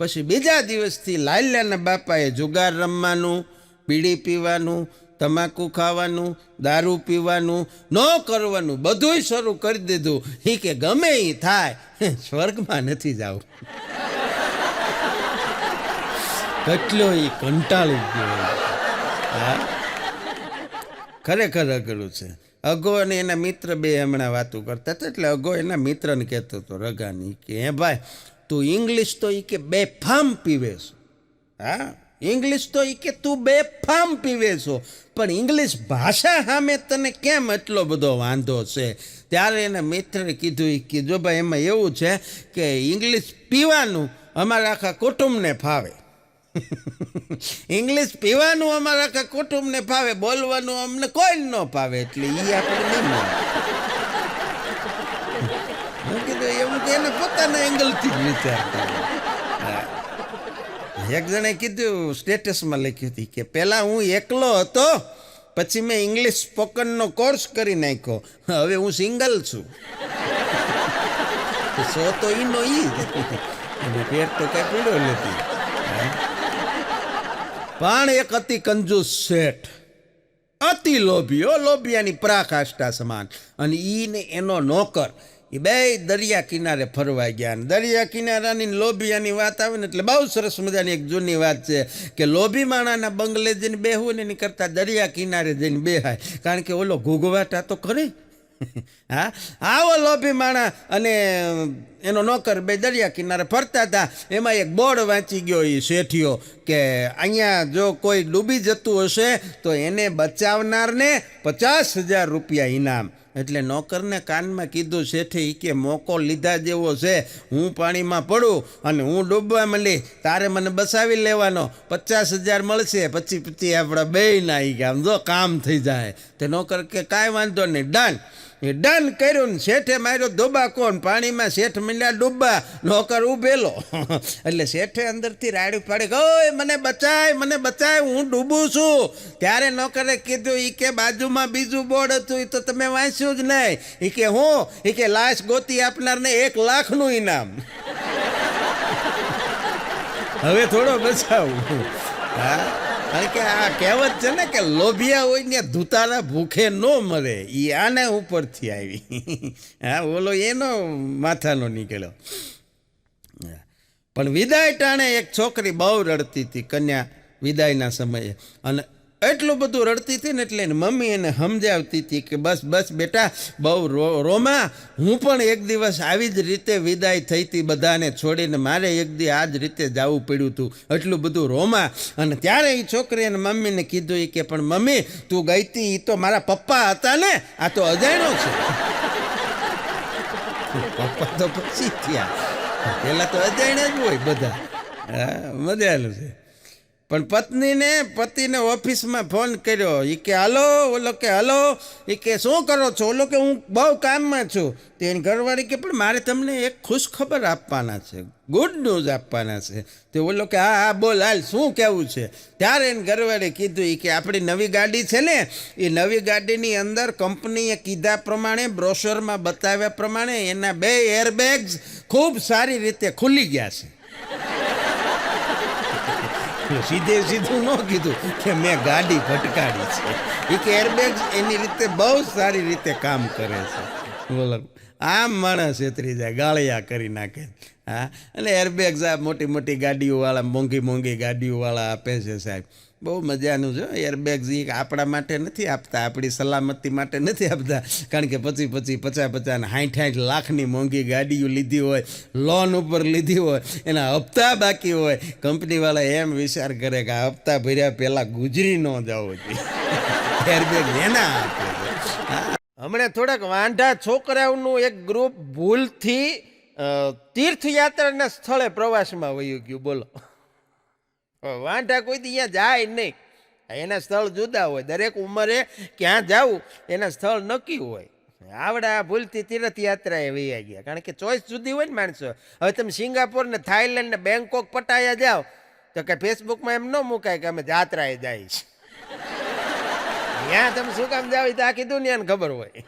પછી બીજા દિવસથી લાલ્યાના બાપાએ જુગાર રમવાનું, બીડી પીવાનું, તમાકુ ખાવાનું, દારૂ પીવાનું, ન કરવાનું બધુંય શરૂ કરી દીધું. એ કે ગમે એ થાય, સ્વર્ગમાં નથી જવું. કેટલો એ કંટાળી ગયો. હા, ખરેખર અઘરું છે. અઘો અને એના મિત્ર 2 હમણાં વાતું કરતા હતા. એટલે અઘો એના મિત્રને કહેતો હતો, રગાની, કે હે ભાઈ તું ઇંગ્લિશ તો એ કે બેફામ પીવે છો. હા, ઇંગ્લિશ તો એ કે તું બેફામ પીવે છો, પણ ઇંગ્લિશ ભાષા સામે તને કેમ એટલો બધો વાંધો છે? ત્યારે એના મિત્રે કીધું કે જો ભાઈ એમાં એવું છે કે ઇંગ્લિશ પીવાનું અમારા આખા કુટુંબને ફાવે. ઇંગ્લિશ પીવાનું અમારા આખા કુટુંબને ફાવે, બોલવાનું અમને કોઈ ન ફાવે, એટલે એ આપણે નહીં મળે. હું કીધું એવું કે એને પોતાના એંગલથી જ વિચારતા. એક જણે કીધું, સ્ટેટસમાં લખ્યું હતું કે પહેલાં હું એકલો હતો, પછી મેં ઇંગ્લિશ સ્પોકનનો કોર્સ કરી નાખ્યો, હવે હું સિંગલ છું. સો તો ઈનો ઈ. અને ફેર તો કઈ પીડ્યો નથી. પણ એક અતિ કંજૂસ શેઠ, અતિ લોભી, લોભિયાની પરાકાષ્ઠા સમાન. અને ઈ ને એનો નોકર એ બે દરિયા કિનારે ફરવા ગયા. અને દરિયા કિનારાની લોભિયાની વાત આવે ને એટલે બહુ સરસ મજાની એક જૂની વાત છે કે લોભી માણાના બંગલે જઈને બેહવું ને એની કરતાં દરિયા કિનારે જઈને બેહાય, કારણ કે ઓલો ઘૂઘવાટા તો કરે. હા, આવો લોભી માણા અને એનો નોકર બે દરિયા કિનારે ફરતા હતા. એમાં એક બોર્ડ વાંચી ગયો એ શેઠિયો કે અહીંયા જો કોઈ ડૂબી જતું હશે તો એને બચાવનારને 50,000 રૂપિયા ઇનામ. એટલે નોકરને કાનમાં કીધું શેઠે કે મોકો લીધા જેવો છે, હું પાણીમાં પડું અને હું ડૂબવા માંડી, તારે મને બચાવી લેવાનો, 50,000 મળશે, પછી આપણા બે ના કે આમ જો કામ થઈ જાય. તે નોકર કે કાંઈ વાંધો નહીં, ડન. એ ડન કર્યું ને શેઠે માર્યો ધોબા કોણ પાણીમાં, શેઠ મીંડ્યા ડૂબવા, નોકર ઉભેલો. એટલે શેઠે અંદરથી રાડ્યું પાડી, ઓય મને બચાય, હું ડૂબું છું. ત્યારે નોકરે કીધું કે બાજુમાં બીજું બોર્ડ હતું, એ તો તમે વાંચ્યું જ નહીં. કે હું કે લાશ ગોતી આપનારને 1 લાખનું ઇનામ. હવે થોડો બચાવું. હા, કારણ કે આ કહેવત છે ને કે લોભિયા હોય ને ધૂતારા ભૂખે ન મરે, એ આના ઉપરથી આવી. હા, ઓલો એનો માથાનો નીકળ્યો. પણ વિદાય ટાણે એક છોકરી બહુ રડતી હતી, કન્યા વિદાયના સમયે. અને એટલું બધું રડતી હતી ને એટલે મમ્મી એને સમજાવતી હતી કે બસ બેટા, બહુ રોમા, હું પણ એક દિવસ આવી જ રીતે વિદાય થઈ હતી બધાને છોડીને, મારે એક દી આ જ રીતે જવું પડ્યું હતું, એટલું બધું રોમા. અને ત્યારે એ છોકરી એને મમ્મીને કીધું કે પણ મમ્મી તું ગઈ હતી એ તો મારા પપ્પા હતા ને, આ તો અજાણ્યો છે. પપ્પા તો પછી થયા, પેલા તો અજાણ્યા જ હોય બધા. હા, મજાનું છે. પણ પતિને ઓફિસમાં ફોન કર્યો. એ કે હાલો, ઓલો કે હાલો. એ કે શું કરો છો? ઓલો કે હું બહુ કામમાં છું. તો એની ઘરવાળી કે પણ મારે તમને એક ખુશ ખબર આપવાના છે, ગુડ ન્યૂઝ આપવાના છે. તો ઓલો કે હા બોલ હાલ, શું કહેવું છે? ત્યારે એની ઘરવાળી કીધું કે આપણી નવી ગાડી છે ને, એ નવી ગાડીની અંદર કંપનીએ કીધા પ્રમાણે, બ્રોશરમાં બતાવ્યા પ્રમાણે એના 2 એરબેગ્સ ખૂબ સારી રીતે ખુલી ગયા છે. સીધું ન કીધું કે મેં ગાડી ભટકાડી છે. એ કે એરબેગ્સ એની રીતે બહુ સારી રીતે કામ કરે છે. બોલો, આમ માણસ છેતરી જાય, ગાળિયા કરી નાખે. હા, અને એરબેગ્સ આ મોટી ગાડીઓવાળા, મોંઘી ગાડીઓવાળા આપે છે સાહેબ. બહુ મજાનું છે. એરબેગ્સ એ આપણા માટે નથી આપતા, આપણી સલામતી માટે નથી આપતા. કારણ કે પછી 50 ને 60 લાખની મોંઘી ગાડીઓ લીધી હોય, લોન ઉપર લીધી હોય, એના હપ્તા બાકી હોય, કંપનીવાળા એમ વિચાર કરે કે આ હપ્તા ભર્યા પહેલાં ગુજરી ન જવો જોઈએ. એરબેગ એના આપે છે. હમણાં થોડાક વાંઢા છોકરાઓનું એક ગ્રુપ ભૂલથી તીર્થયાત્રાના સ્થળે પ્રવાસમાં વયું ગયું. બોલો, વાંઢા કોઈ દી અહીંયા જાય નહીં. એના સ્થળ જુદા હોય, દરેક ઉંમરે ક્યાં જવું એના સ્થળ નક્કી હોય. આવડા ભૂલથી તીર્થયાત્રાએ વૈયા ગયા, કારણ કે ચોઈસ જુદી હોય ને માણસો. હવે તમે સિંગાપોર ને થાઈલેન્ડ ને બેંકોક પટાયા જાઓ તો કે ફેસબુકમાં એમ ન મુકાય કે અમે જાત્રાએ જાય છે. ત્યાં તમે શું કામ જાવ તો આખી દુનિયાને ખબર હોય.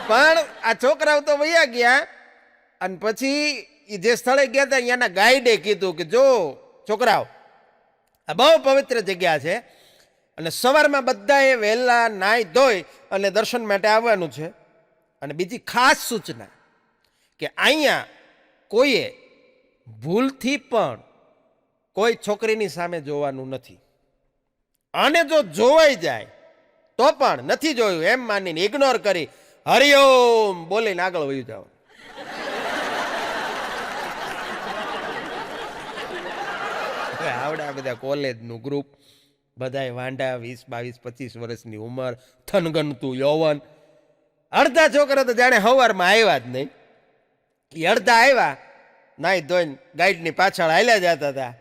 પણ આ છોકરાઓ તો વૈયા ગયા. અને પછી જે સ્થળે ગયા હતા અહીંયાના ગાઈડે કીધું કે જો છોકરાઓ, આ બહુ પવિત્ર જગ્યા છે અને સવારમાં બધાએ વહેલા નાહી ધોઈ અને દર્શન માટે આવવાનું છે. અને બીજી ખાસ સૂચના કે અહીંયા કોઈએ ભૂલથી પણ કોઈ છોકરીની સામે જોવાનું નથી. અને જો જોવાઈ જાય તો પણ નથી જોયું એમ માનીને ઇગ્નોર કરી હરિઓમ બોલીને આગળ વયું જાવ. આવડા બધા કોલેજનું ગ્રુપ, બધાય વાંઢા, 20, 22, 25 વર્ષની ઉંમર, થનગનતું યૌવન. અડધા છોકરા તો જાણે સવારમાં આવ્યા જ નહીં. એ અડધા આવ્યા નાઈ ધોઈને ગાઈડની પાછળ હાલ્યા જતા હતા.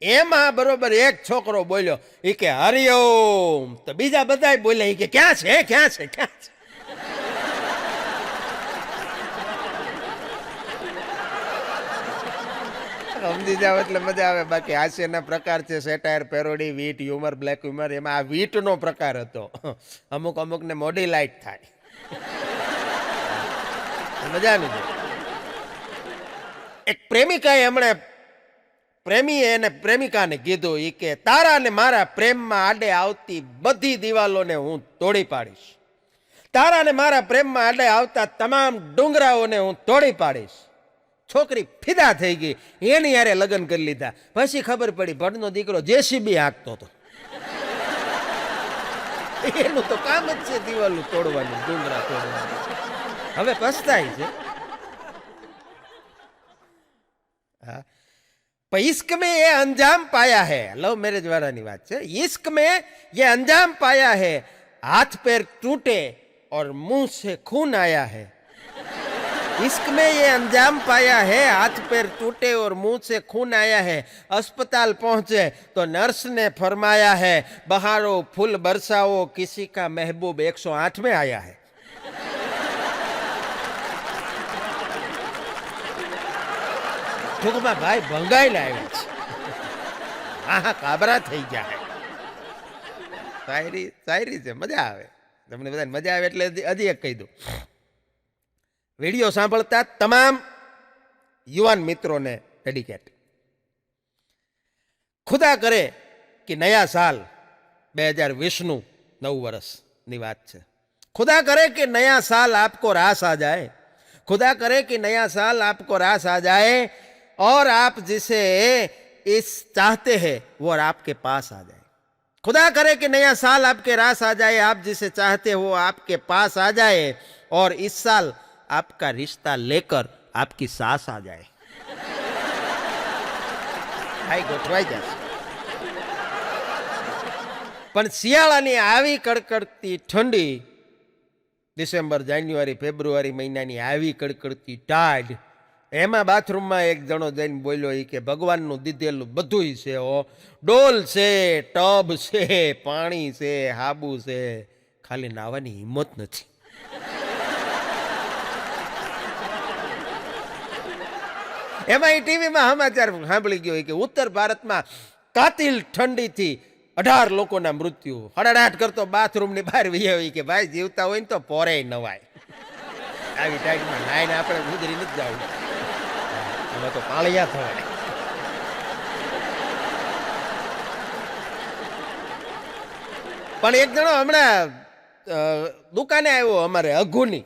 એમાં બરોબર એક છોકરો બોલ્યો એ કે હરિઓમ, તો બીજા બધા બોલ્યા એ કે ક્યાં છે. સમજી જાવ એટલે મજા આવે. બાકી હાસ્યના પ્રકાર છે, satire, parody, wit, humour, black humour. એમાં આ વીટનો પ્રકાર હતો. અમુકને મોડી લાઈટ થાય. મજાનું છે. એક પ્રેમિકાએ હમણાં પ્રેમીએ એને પ્રેમિકાને કીધું ઈ કે તારા ને મારા પ્રેમમાં આડે આવતી બધી દિવાલોને હું તોડી પાડીશ. તારા ને મારા પ્રેમમાં આડે આવતા તમામ ડુંગરાઓને હું તોડી પાડીશ. છોકરી ફિદા થઈ ગઈ, એની યારે લગ્ન કરી લીધા. પછી ખબર પડી ભટનો દીકરો જેસીબી હાંકતો હતો. એનું તો કામ જ છે દિવાલું તોડવાનું, ડુંગરા તોડવાનું. હવે પસ્તાય છે. હા, पर इश्क में ये अंजाम पाया है, लव मैरिज वाला बात है, इश्क में ये अंजाम पाया है, हाथ पैर टूटे और मुंह से खून आया है. इश्क में ये अंजाम पाया है, हाथ पैर टूटे और मुंह से खून आया है. अस्पताल पहुंचे तो नर्स ने फरमाया है बहारो फूल बरसाओ, किसी का महबूब 108 में आया है. ટૂંકમાં ભાઈ ભંગાઈને આવ્યા છે. હા કાબરા થઈ ગયા. શાયરી છે, મજા આવે. તમને બધાને મજા આવે એટલે હજી એક કહી દઉં. વિડીયો સાંભળતા તમામ યુવાન મિત્રોને ડેડિકેટ. ખુદા કરે કે નયા સાલ 2020નું નવું વર્ષની વાત છે. खुदा करे कि नया साल आपको रास आ जाए, खुदा करे कि नया साल आपको रास आ जाए और आप जिसे इस चाहते हैं वो आपके पास आ जाए. खुदा करे कि नया साल आपके रास आ जाए, आप जिसे चाहते हो आपके पास आ जाए और इस साल आपका रिश्ता लेकर आपकी सास आ जाए. भाई ગોઠવાઈ જશે. પણ શિયાળાની આવી કડકડતી ઠંડી, ડિસેમ્બર જાન્યુઆરી ફેબ્રુઆરી મહિનાની આવી કડકડતી ટાઢ, એમાં બાથરૂમમાં એક જણો જઈને બોલ્યો એ કે ભગવાનનું દીધેલું બધુંય છે, ડોલ છે, ટબ છે, પાણી છે, હાબુ છે, ખાલી નાવાની હિંમત નથી. એમાં એ ટીવીમાં સમાચાર સાંભળી ગયો કે ઉત્તર ભારતમાં કાતિલ ઠંડીથી 18 લોકોના મૃત્યુ. હડાડાટ કરતો બાથરૂમની બહાર વહી કે ભાઈ જીવતા હોય ને તો પોરે નવાય. આવી ટાઈટમાં નાઈને આપણે ગુજરી નથી જવું, એમાં તો પાળિયા થવાય. પણ એક જણો હમણાં દુકાને આવ્યો અમારે અઘુની.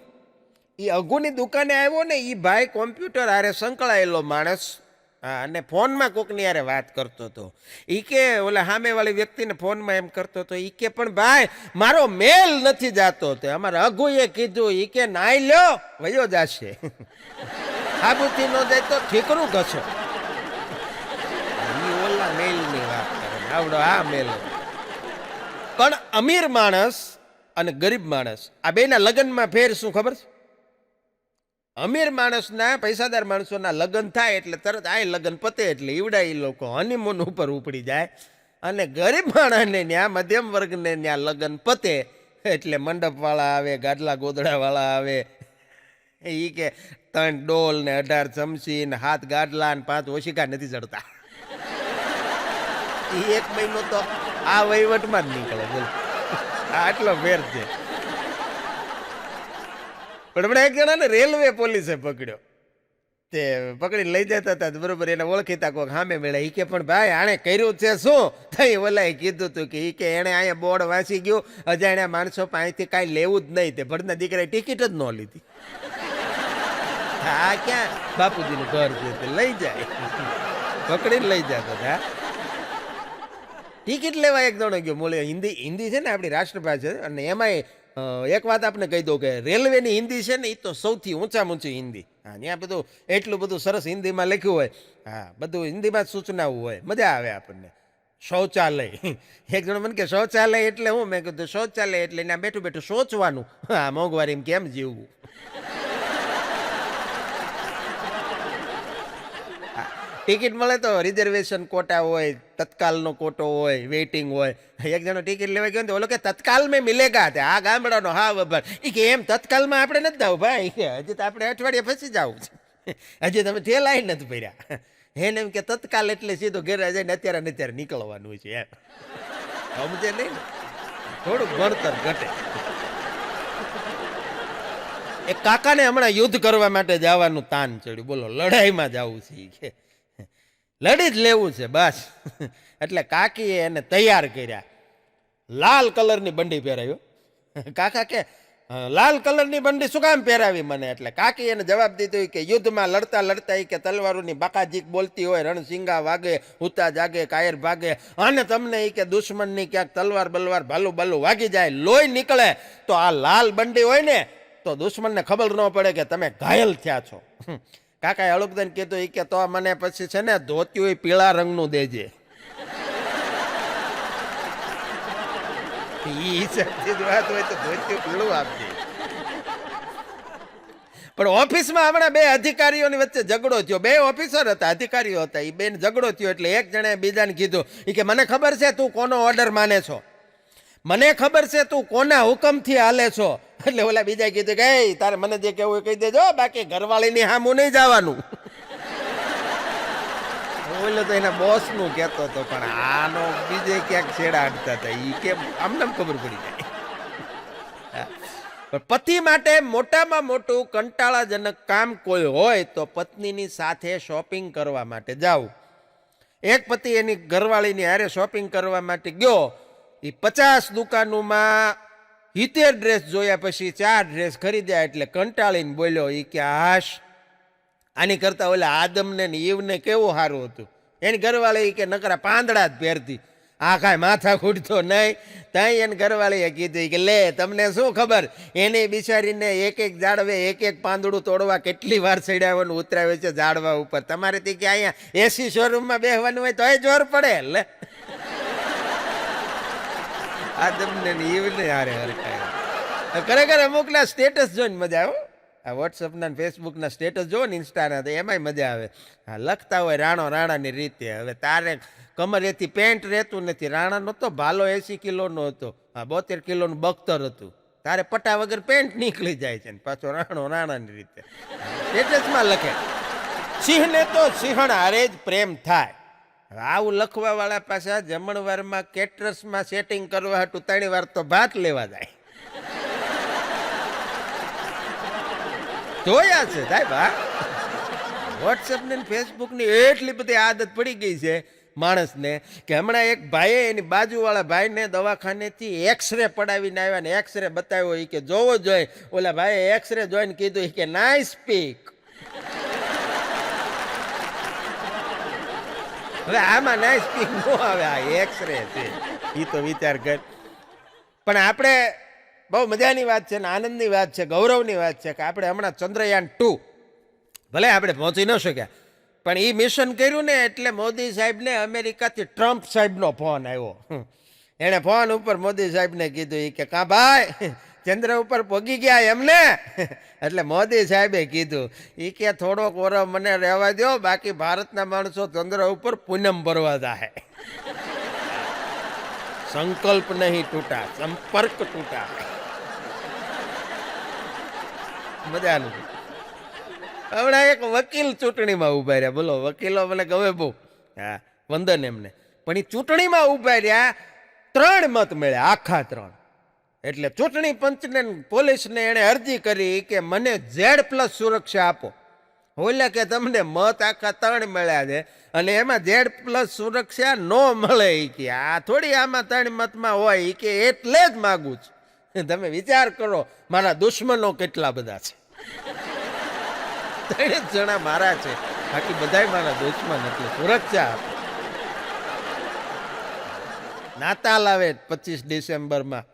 એ અઘુની દુકાને આવ્યો ને, એ ભાઈ કોમ્પ્યુટર હારે સંકળાયેલો માણસ, અને ફોનમાં કોકની યારે વાત કરતો હતો. એ કે ઓલા સામેવાળી વ્યક્તિને ફોનમાં એમ કરતો હતો, એ કે પણ ભાઈ મારો મેલ નથી જાતો. તો અમારે અઘુએ કીધું, એ કે નાઈ લ્યો વયો જાશે, સાબુથી નો જાય તો ઠીકરું ઘસો. એ ઓલા મેલની વાત કરે, આવડો આ મેલ. પણ અમીર માણસ અને ગરીબ માણસ આ બેના લગ્નમાં ફેર શું ખબર છે? અમીર માણસના, પૈસાદાર માણસોના લગ્ન થાય એટલે તરત આ લગ્ન પતે એટલે ઈવડા એ લોકો હનીમૂન ઉપર ઉપડી જાય, અને ગરીબ માણસને ત્યાં, મધ્યમ વર્ગને ત્યાં લગ્ન પતે એટલે મંડપવાળા આવે, ગાડલા ગોદડાવાળા આવે. એ કે 3 ડોલ ને 18 ચમચી ને 7 ગાડલા ને 5 ઓશિકા નથી ચડતા. એ 1 મહિનો તો આ વહીવટમાં જ નીકળે. બોલો, આટલો ફેર છે. પણ હમણાં એક જણાને રેલવે પોલીસે પકડ્યો. તે પકડીને લઈ જતા હતા, બરોબર એને ઓળખીતા કોઈક સામે મેળા. એ કે પણ ભાઈ આણે કર્યું છે શું? થઈ ઓલાએ કીધું હતું કે એ કે એણે અહીંયા બોર્ડ વાંચી ગયું, અજાણ્યા માણસો પાસેથી કાંઈ લેવું જ નહીં. તે ભટના દીકરાએ ટિકિટ જ ન લીધી. હા, ક્યાં બાપુજીનું ઘર છે, તે લઈ જાય, પકડીને લઈ જતા હતા. ટિકિટ લેવા એક જણો ગયો. બોલે હિન્દી છે ને આપણી રાષ્ટ્રભાષા છે, અને એમાંય એક વાત આપણે કહી દઉં કે રેલવેની હિન્દી છે ને એ તો સૌથી ઊંચામાં ઊંચી હિન્દી. હા, ત્યાં બધું એટલું બધું સરસ હિન્દીમાં લખ્યું હોય. હા, બધું હિન્દીમાં જ સૂચનાઓ હોય, મજા આવે આપણને. શૌચાલય, એક જણો મને કે શૌચાલય એટલે હું? મેં કીધું શૌચાલય એટલે ત્યાં બેઠું બેઠું સોચવાનું. હા, મોંઘવારીમાં કેમ જીવવું. ટિકિટ મળે તો રિઝર્વેશન કોટા હોય, તત્કાલનો કોટો હોય, વેઇટિંગ હોય. એક જણો ટિકિટ લેવા ગયો ને ઓલો કે તત્કાલ મેં મિલેગા. તે આ ગામડાનો હા વભાર. એ કે એમ તત્કાલમાં આપણે નથી જવું ભાઈ, હજી તો આપણે અઠવાડિયે ફસી જવું છે, હજી તમે ઠેલાઈ નથી ભર્યા. એને એમ કે તત્કાલ એટલે સીધો ઘેર જઈને અત્યારે ને અત્યારે નીકળવાનું છે. એમ સમજે નહીં ને, થોડુંક ભણતર ઘટે. એક કાકાને હમણાં યુદ્ધ કરવા માટે જવાનું તાન ચડ્યું, બોલો લડાઈમાં જવું છે ઈ કે લડી જ લેવું છે બસ. એટલે કાકીએ એને તૈયાર કર્યા, લાલ કલરની બંડી પહેરાવ્યો. કાકા કે લાલ કલરની બંડી શું કામ પહેરાવી મને? એટલે કાકી એને જવાબ દીધો કે યુદ્ધમાં લડતા લડતા કે તલવારોની બાકાજીક બોલતી હોય, રણસિંગા વાગે, હુતા જાગે, કાયર ભાગે, અને તમને કે દુશ્મનની ક્યાંક તલવાર બલવાર ભાલું બાલું વાગી જાય, લોહી નીકળે, તો આ લાલ બંડી હોય ને તો દુશ્મનને ખબર ન પડે કે તમે ઘાયલ થયા છો. કાકાએ હળુકદન કીધું કે તો મને પછી છે ને ધોતિયું પીળા રંગનું દેજે. વાત હોય તો ધોતિયું પીળું આપજે. પણ ઓફિસમાં હમણાં બે અધિકારીઓની વચ્ચે ઝઘડો થયો, બે ઓફિસર હતા, અધિકારીઓ હતા, એ બેન ઝઘડો થયો. એટલે એક જણે બીજાને કીધું કે મને ખબર છે તું કોનો ઓર્ડર માને છો, મને ખબર છે તું કોના હુકમથી હાલે છો. એટલે ઓલા બીજા કીધું કે તારે મને જે કેવું કહી દેજો, બાકી ઘરવાળીની હામું નહીં જવાનું. ઓલો તો એના બોસનું કહેતો હતો, પણ આનો બીજે ક્યાંક છેડા અડતા હતા, એ કેમ આમને ખબર પડી જાય. પતિ માટે મોટામાં મોટું કંટાળાજનક કામ કોઈ હોય તો પત્નીની સાથે શોપિંગ કરવા માટે જાવું. એક પતિ એની ઘરવાળીની હારે શોપિંગ કરવા માટે ગયો. એ 50 દુકાનોમાં 70 ડ્રેસ જોયા, પછી 4 ડ્રેસ ખરીદ્યા. એટલે કંટાળીને બોલ્યો કે હાશ, આની કરતા ઓલા આદમને ને ઈવને કેવું સારું હતું. એની ઘરવાળી કે નકરા પાંદડા જ પહેરતી, આ કાંઈ માથા ખૂટતો નહીં. ત્યાં એને ઘરવાળીએ કીધું કે લે તમને શું ખબર, એને બિચારીને એક એક ઝાડવે એક એક પાંદડું તોડવા કેટલી વાર ચડાવવાનું ઉતરાવે છે ઝાડવા ઉપર. તમારે થી કે અહીંયા એસી શોરૂમમાં બેસવાનું હોય તો એ જોર પડે. લે આદમને ઈવને હારે હરખાય. ખરેખર અમુકના સ્ટેટસ જોઈને મજા આવે. આ વોટ્સઅપના ફેસબુકના સ્ટેટસ જોવો ને, ઇન્સ્ટાના, તો એમાંય મજા આવે. હા, લખતા હોય રાણો રાણાની રીતે. હવે તારે કમર એથી પેન્ટ રહેતું નથી. રાણાનો તો ભાલો 80 કિલોનો હતો, હા 72 કિલોનું બખ્તર હતું. તારે પટા વગર પેન્ટ નીકળી જાય છે ને પાછો રાણો રાણાની રીતે સ્ટેટસમાં લખે. સિંહને તો સિંહણ હારે જ પ્રેમ થાય. આવું લખવા વાળા પાછા જમણવારમાં કેટરસમાં સેટિંગ કરવા હતું 3 વાર તો ભાત લેવા જાય. જોયા છે સાહેબ. વોટ્સએપની ફેસબુકની એટલી બધી આદત પડી ગઈ છે માણસને કે હમણાં એક ભાઈએ એની બાજુવાળા ભાઈને દવાખાનેથી એક્સરે પડાવીને આવ્યા ને એક્સરે બતાવ્યો. એ કે જોવો જોઈએ. ઓલા ભાઈએ એક્સરે જોઈને કીધું કે નાઇસ પીક. હવે આમાં નાઇસ પીક ન આવે, આ એક્સરે છે. એ તો વિચાર કર. પણ આપણે બહુ મજાની વાત છે ને આનંદની વાત છે, ગૌરવની વાત છે કે આપણે હમણાં ચંદ્રયાન 2 ભલે આપણે પહોંચી ન શક્યા, પણ એ મિશન કર્યું ને એટલે મોદી સાહેબને અમેરિકાથી ટ્રમ્પ સાહેબનો ફોન આવ્યો. એણે ફોન ઉપર મોદી સાહેબને કીધું કે કા ભાઈ ચંદ્ર ઉપર પહોંચી ગયા એમને? એટલે મોદી સાહેબે કીધું કે થોડોક ઓરો મને રહેવા દો, બાકી ભારતના માણસો ચંદ્ર ઉપર પૂનમ ભરવા જાય. સંકલ્પ નહીં તૂટા, સંપર્ક તૂટા. મજાનું. હમણાં એક વકીલ ચૂંટણીમાં ઉભા રહ્યા. બોલો, વકીલો મને ગમે બહુ, હા વંદન એમને. પણ એ ચૂંટણીમાં ઉભા રહ્યા, 3 મત મળ્યા, આખા 3. એટલે ચૂંટણી પંચને પોલીસને એણે અરજી કરી કે મને Z+ સુરક્ષા આપો. ઓલા કે તમને મત આખા 3 મળ્યા છે અને એમાં Z+ સુરક્ષા ન મળે. કે આ થોડી આમાં 3 મતમાં હોય કે એટલે જ માગું છું. તમે વિચાર કરો મારા દુશ્મનો કેટલા બધા છે. 3 જણા મારા છે, બાકી બધા મારા દુશ્મન. એટલે સુરક્ષા આપો. નાતાલ આવે 25 ડિસેમ્બરમાં,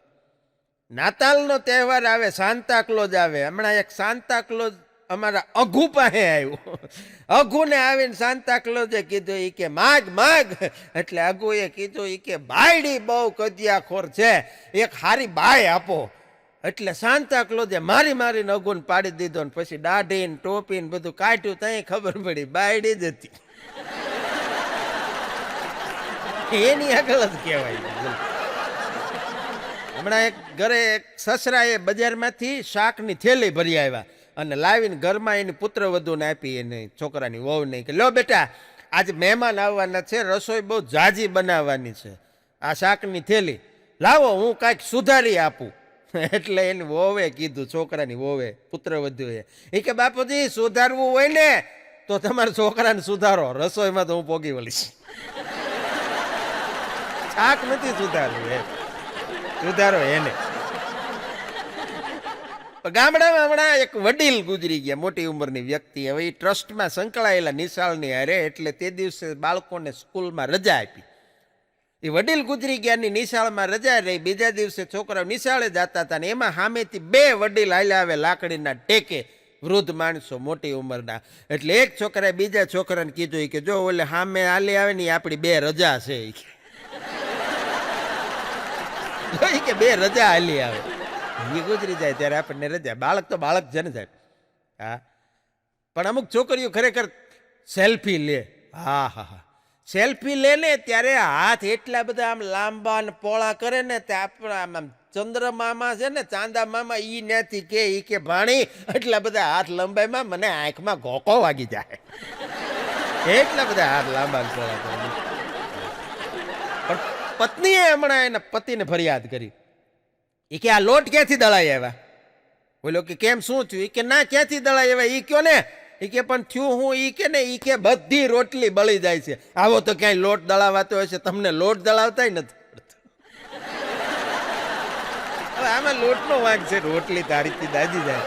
નાતાલનો તહેવાર આવે, સાન્તાક્લોઝ આવે. હમણાં એક સાન્તાક્લોઝ અમારા અઘુ પાસે આવ્યું. અઘુને આવીને સાન્તાક્લોઝે કીધું કે માગ માગ. એટલે અઘુએ કીધું કે બાયડી બહુ કજિયાખોર છે, એક હારી બાય આપો. એટલે સાન્તાક્લોઝે મારી મારીને અઘુને પાડી દીધો ને પછી દાઢી ને ટોપી ને બધું કાઢ્યું. ત્યાં ખબર પડી બાયડી જ હતી. એની આગળ જ કહેવાય. હમણાં એક ઘરે એક સસરાએ બજારમાંથી શાકની થેલી ભરી આવ્યા અને લાવીને ઘરમાં એની પુત્રવધૂને આપી, એને છોકરાની વહુને કે લો બેટા, આજે મહેમાન આવવાના છે, રસોઈ બહુ ઝાઝી બનાવવાની છે, આ શાકની થેલી લાવો, હું કાંઈક સુધારી આપું. એટલે એની વોવે કીધું, છોકરાની વોવે, પુત્રવધુએ, એ કે બાપુજી સુધારવું હોય ને તો તમારા છોકરાને સુધારો, રસોઈમાં તો હું પોગી વળીશ. શાક નથી સુધારવું, એ સુધારો એને. ગામડામાં હમણાં એક વડીલ ગુજરી ગયા, મોટી ઉંમરની વ્યક્તિ. હવે એ ટ્રસ્ટમાં સંકળાયેલા નિશાળની હારે, એટલે તે દિવસે બાળકોને સ્કૂલમાં રજા આપી. એ વડીલ ગુજરી ગયાની નિશાળમાં રજા રહી. બીજા દિવસે છોકરાઓ નિશાળે જતા હતા ને એમાં સામેથી બે વડીલ હાલ્યા આવે લાકડીના ટેકે, વૃદ્ધ માણસો મોટી ઉંમરના. એટલે એક છોકરાએ બીજા છોકરાને કીધું કે જો ઓલે સામે હાલી આવે ને આપણી બે રજા છે, કે બે રજા હાલી આવે. એ ગુજરી જાય ત્યારે આપણને રજા. બાળક તો બાળક છે ને સાહેબ. હા, પણ અમુક છોકરીઓ ખરેખર સેલ્ફી લે. હા હા હા, સેલ્ફી લે ને ત્યારે હાથ એટલા બધા આમ લાંબા ને પોળા કરે ને તે આપણા આમ ચંદ્રમામા છે ને, ચાંદા મામા, ઈ નથી કે ઈ કે ભાણી એટલા બધા હાથ લંબાઈમાં મને આંખમાં ઘોકો વાગી જાય, એટલા બધા હાથ લાંબા પોળા કરે. પણ પત્નીએ હમણાં એના પતિને ફરિયાદ કરી. એ કે આ લોટ ક્યાંથી દળાઈ આવ્યા? બોલો કે કેમ શું થયું? એ કે ના ક્યાંથી દળાઈ આવ્યા ઈ કયો ને. એ કે પણ થયું હું? ઈ કે ને ઈ કે બધી રોટલી બળી જાય છે. આવો તો ક્યાંય લોટ દળાવાતો હશે, તમને લોટ દળાવતા નથી. હવે આમાં લોટનો વાંક છે, રોટલી તારીથી દાજી જાય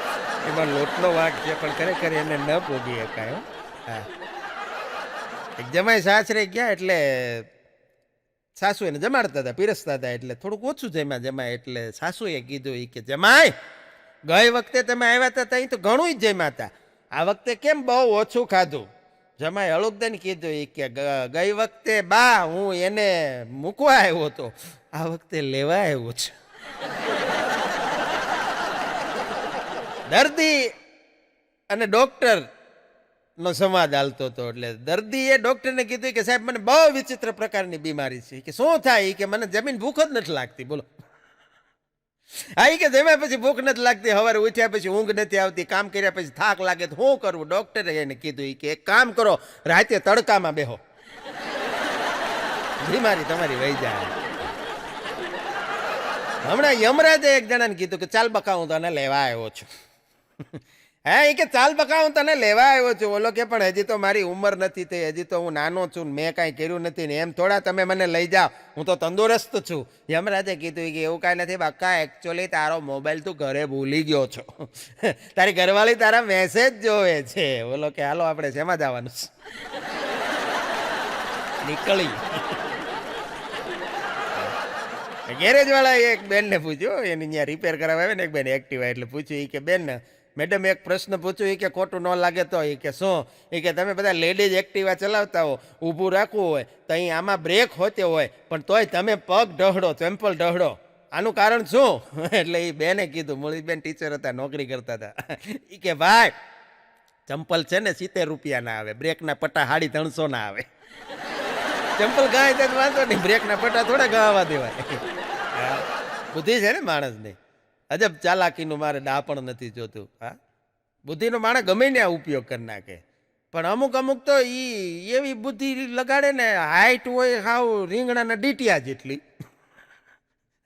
એમાં લોટનો વાંક છે, પણ ખરેખર એને ન પોગી શકાય. હા, એક જમાઈ સાસરે ગયા એટલે સાસુ એને જમાડતા હતા, પીરસતા હતા, એટલે થોડુંક ઓછું જમ્યા જમાય. એટલે સાસુએ કીધું કે જમાઈ ગઈ વખતે તમે આવ્યા હતા ત્યાં તો ઘણું જ જમ્યા હતા, આ વખતે કેમ બહુ ઓછું ખાધું? જમાઈ હળુકદન કીધું કે ગઈ વખતે બા હું એને મૂકવા આવ્યો હતો, આ વખતે લેવા આવ્યો છે. દર્દી અને ડોક્ટર નો સંવાદ હાલતો હતો. એટલે દર્દીએ ડોક્ટરને કીધું કે સાહેબ મને બહુ વિચિત્ર પ્રકારની બીમારી છે. કે શું થાય? કે મને જમીન ભૂખ જ નથી લાગતી. બોલો. હા, કે જમ્યા પછી ભૂખ નથી લાગતી, સવારે ઉઠ્યા પછી ઊંઘ નથી આવતી, કામ કર્યા પછી થાક લાગે તો શું કરવું? ડોક્ટરે એને કીધું કે એક કામ કરો, રાતે તડકામાં બેહો, બીમારી તમારી વહી જાય. હમણાં યમરાજે એક જણાને કીધું કે ચાલ બકા હું તને લેવા આવ્યો છું. હા, એ કે ચાલ બકા હું તને લેવા આવ્યો છું. ઓલો કે પણ હજી તો મારી ઉંમર નથી થઈ, હજી તો હું નાનો છું, મેં કાંઈ કર્યું નથી ને એમ થોડા તમે મને લઈ જાઓ, હું તો તંદુરસ્ત છું. યમરાજે કીધું કે એવું કાંઈ નથી બકા, એકચ્યુઅલી તારો મોબાઈલ તું ઘરે ભૂલી ગયો છો, તારી ઘરવાળી તારા મેસેજ જોવે છે. ઓલો કે હાલો આપણે શેમાં જવાનું છે? નીકળી ગેરેજ વાળા એક બેનને પૂછ્યું, એની ત્યાં રિપેર કરાવવા આવે ને એક બેન એક્ટિવા, એટલે પૂછ્યું એ કે બેન મેડમ એક પ્રશ્ન પૂછ્યું, એ કે ખોટું ન લાગે તો? એ કે શું? એ કે તમે બધા લેડીઝ એક્ટિવા ચલાવતા હો, ઊભું રાખવું હોય તો અહીં આમાં બ્રેક હોતે હોય, પણ તોય તમે પગ ઢહડો, ચંપલ ઢહડો, આનું કારણ શું? એટલે એ બેને કીધું, મૂળી બેન ટીચર હતા, નોકરી કરતા હતા. એ કે ભાઈ ચંપલ છે ને 70 રૂપિયાના આવે, બ્રેકના પટ્ટા 350 ના આવે. ચંપલ ગાય તો વાંધો નહીં, બ્રેકના પટ્ટા થોડા ગાવા દેવાય. બુદ્ધિ છે ને માણસને, અજબ ચાલાકીનું મારે ડાપણ નથી જોતું. હા, બુદ્ધિનો માણસ ગમે ને આ ઉપયોગ કરી નાખે, પણ અમુક અમુક તો એવી બુદ્ધિ લગાડે ને, હાઈટ હોય હાવ રીંગણાના ડીટિયા જેટલી.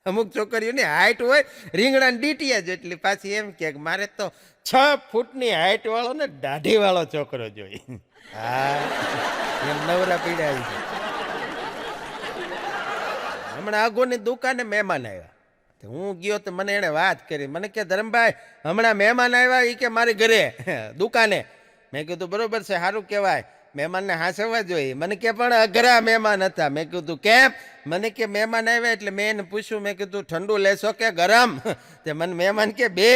અમુક છોકરીઓની હાઈટ હોય રીંગણાના ડીટિયા જેટલી, પાછી એમ કે મારે તો 6 ફૂટની હાઈટ વાળો ને દાઢી વાળો છોકરો જોઈએ. હા, એમ નવરા પીડા આવી છે. હમણાં આગોની દુકાને મહેમાન આવ્યા, હું ગયો તો મને એણે વાત કરી, મને કે ધરમભાઈ હમણાં મહેમાન આવ્યા, એ કે મારી ઘરે દુકાને. મેં કીધું બરોબર છે, સારું કહેવાય, મહેમાનને હાંસવવા જોઈએ. મને કે પણ અઘરા મહેમાન હતા. મેં કીધું કેમ? મને કે મહેમાન આવ્યા એટલે મેં એને પૂછ્યું, મેં કીધું ઠંડુ લેશો કે ગરમ? તે મને મહેમાન કે બે,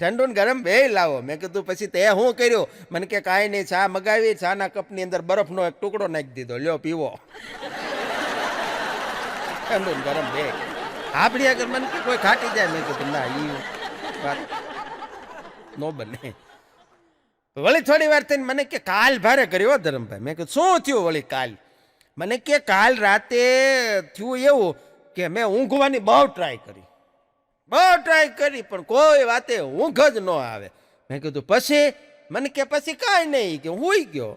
ઠંડુ ને ગરમ બે લાવો. મેં કીધું પછી તે શું કર્યું? મને કે કાંઈ નહીં, ચા મગાવી, ચાના કપની અંદર બરફનો એક ટુકડો નાખી દીધો, લ્યો પીવો. ઠંડુ ને ગરમ બે. આપણી આગળ મને કે કોઈ ખાટી જાય? મેં કીધું ના, એ વાત ન બને. વળી થોડી વાર થઈને મને કે કાલ ભારે કર્યો ધરમભાઈ. મેં કીધું શું થયું વળી કાલ? મને કે કાલ રાતે થયું એવું કે મેં ઊંઘવાની બહુ ટ્રાય કરી, પણ કોઈ વાતે ઊંઘ જ ન આવે. મેં કીધું પછી? મને કે પછી કાંઈ નહીં, કે હુઈ ગયો.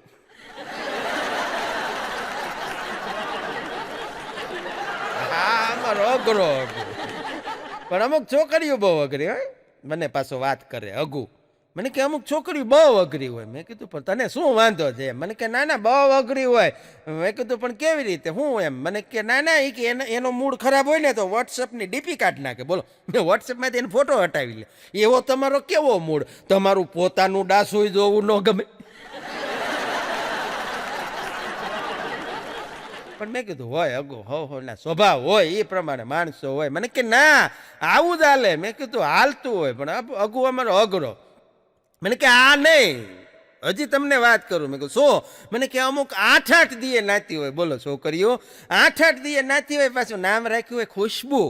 હા, આમાં અઘરો પણ અમુક છોકરીઓ બહુ અઘરી હોય. મને પાછો વાત કરે અઘું, મને કે અમુક છોકરીઓ બહુ અઘરી હોય. મેં કીધું પણ તને શું વાંધો છે? મને કે ના ના બહુ અઘરી હોય. મેં કીધું પણ કેવી રીતે હું એમ? મને કે ના ના એ કે એનો મૂડ ખરાબ હોય ને તો વોટ્સઅપની ડીપી કાઢી નાખે. બોલો, મેં વોટ્સઅપમાંથી એને ફોટો હટાવી લે. એવો તમારો કેવો મૂડ? તમારું પોતાનું ડાસું જોવું ન ગમે? પણ મેં કીધું હોય અગો હો ના સ્વભાવ હોય એ પ્રમાણે માણસો હોય. મને કે ના આવું જ હાલે. મેં કીધું હાલતું હોય પણ અગુ અમારો અઘરો. મને કે આ નહીં, હજી તમને વાત કરું. મેં કહ્યું શું? મને કે અમુક 8-8 દીએ નાતી હોય. બોલો છોકરીઓ 8-8 દીએ નાતી હોય, પાછું નામ રાખ્યું હોય ખુશ્બુ.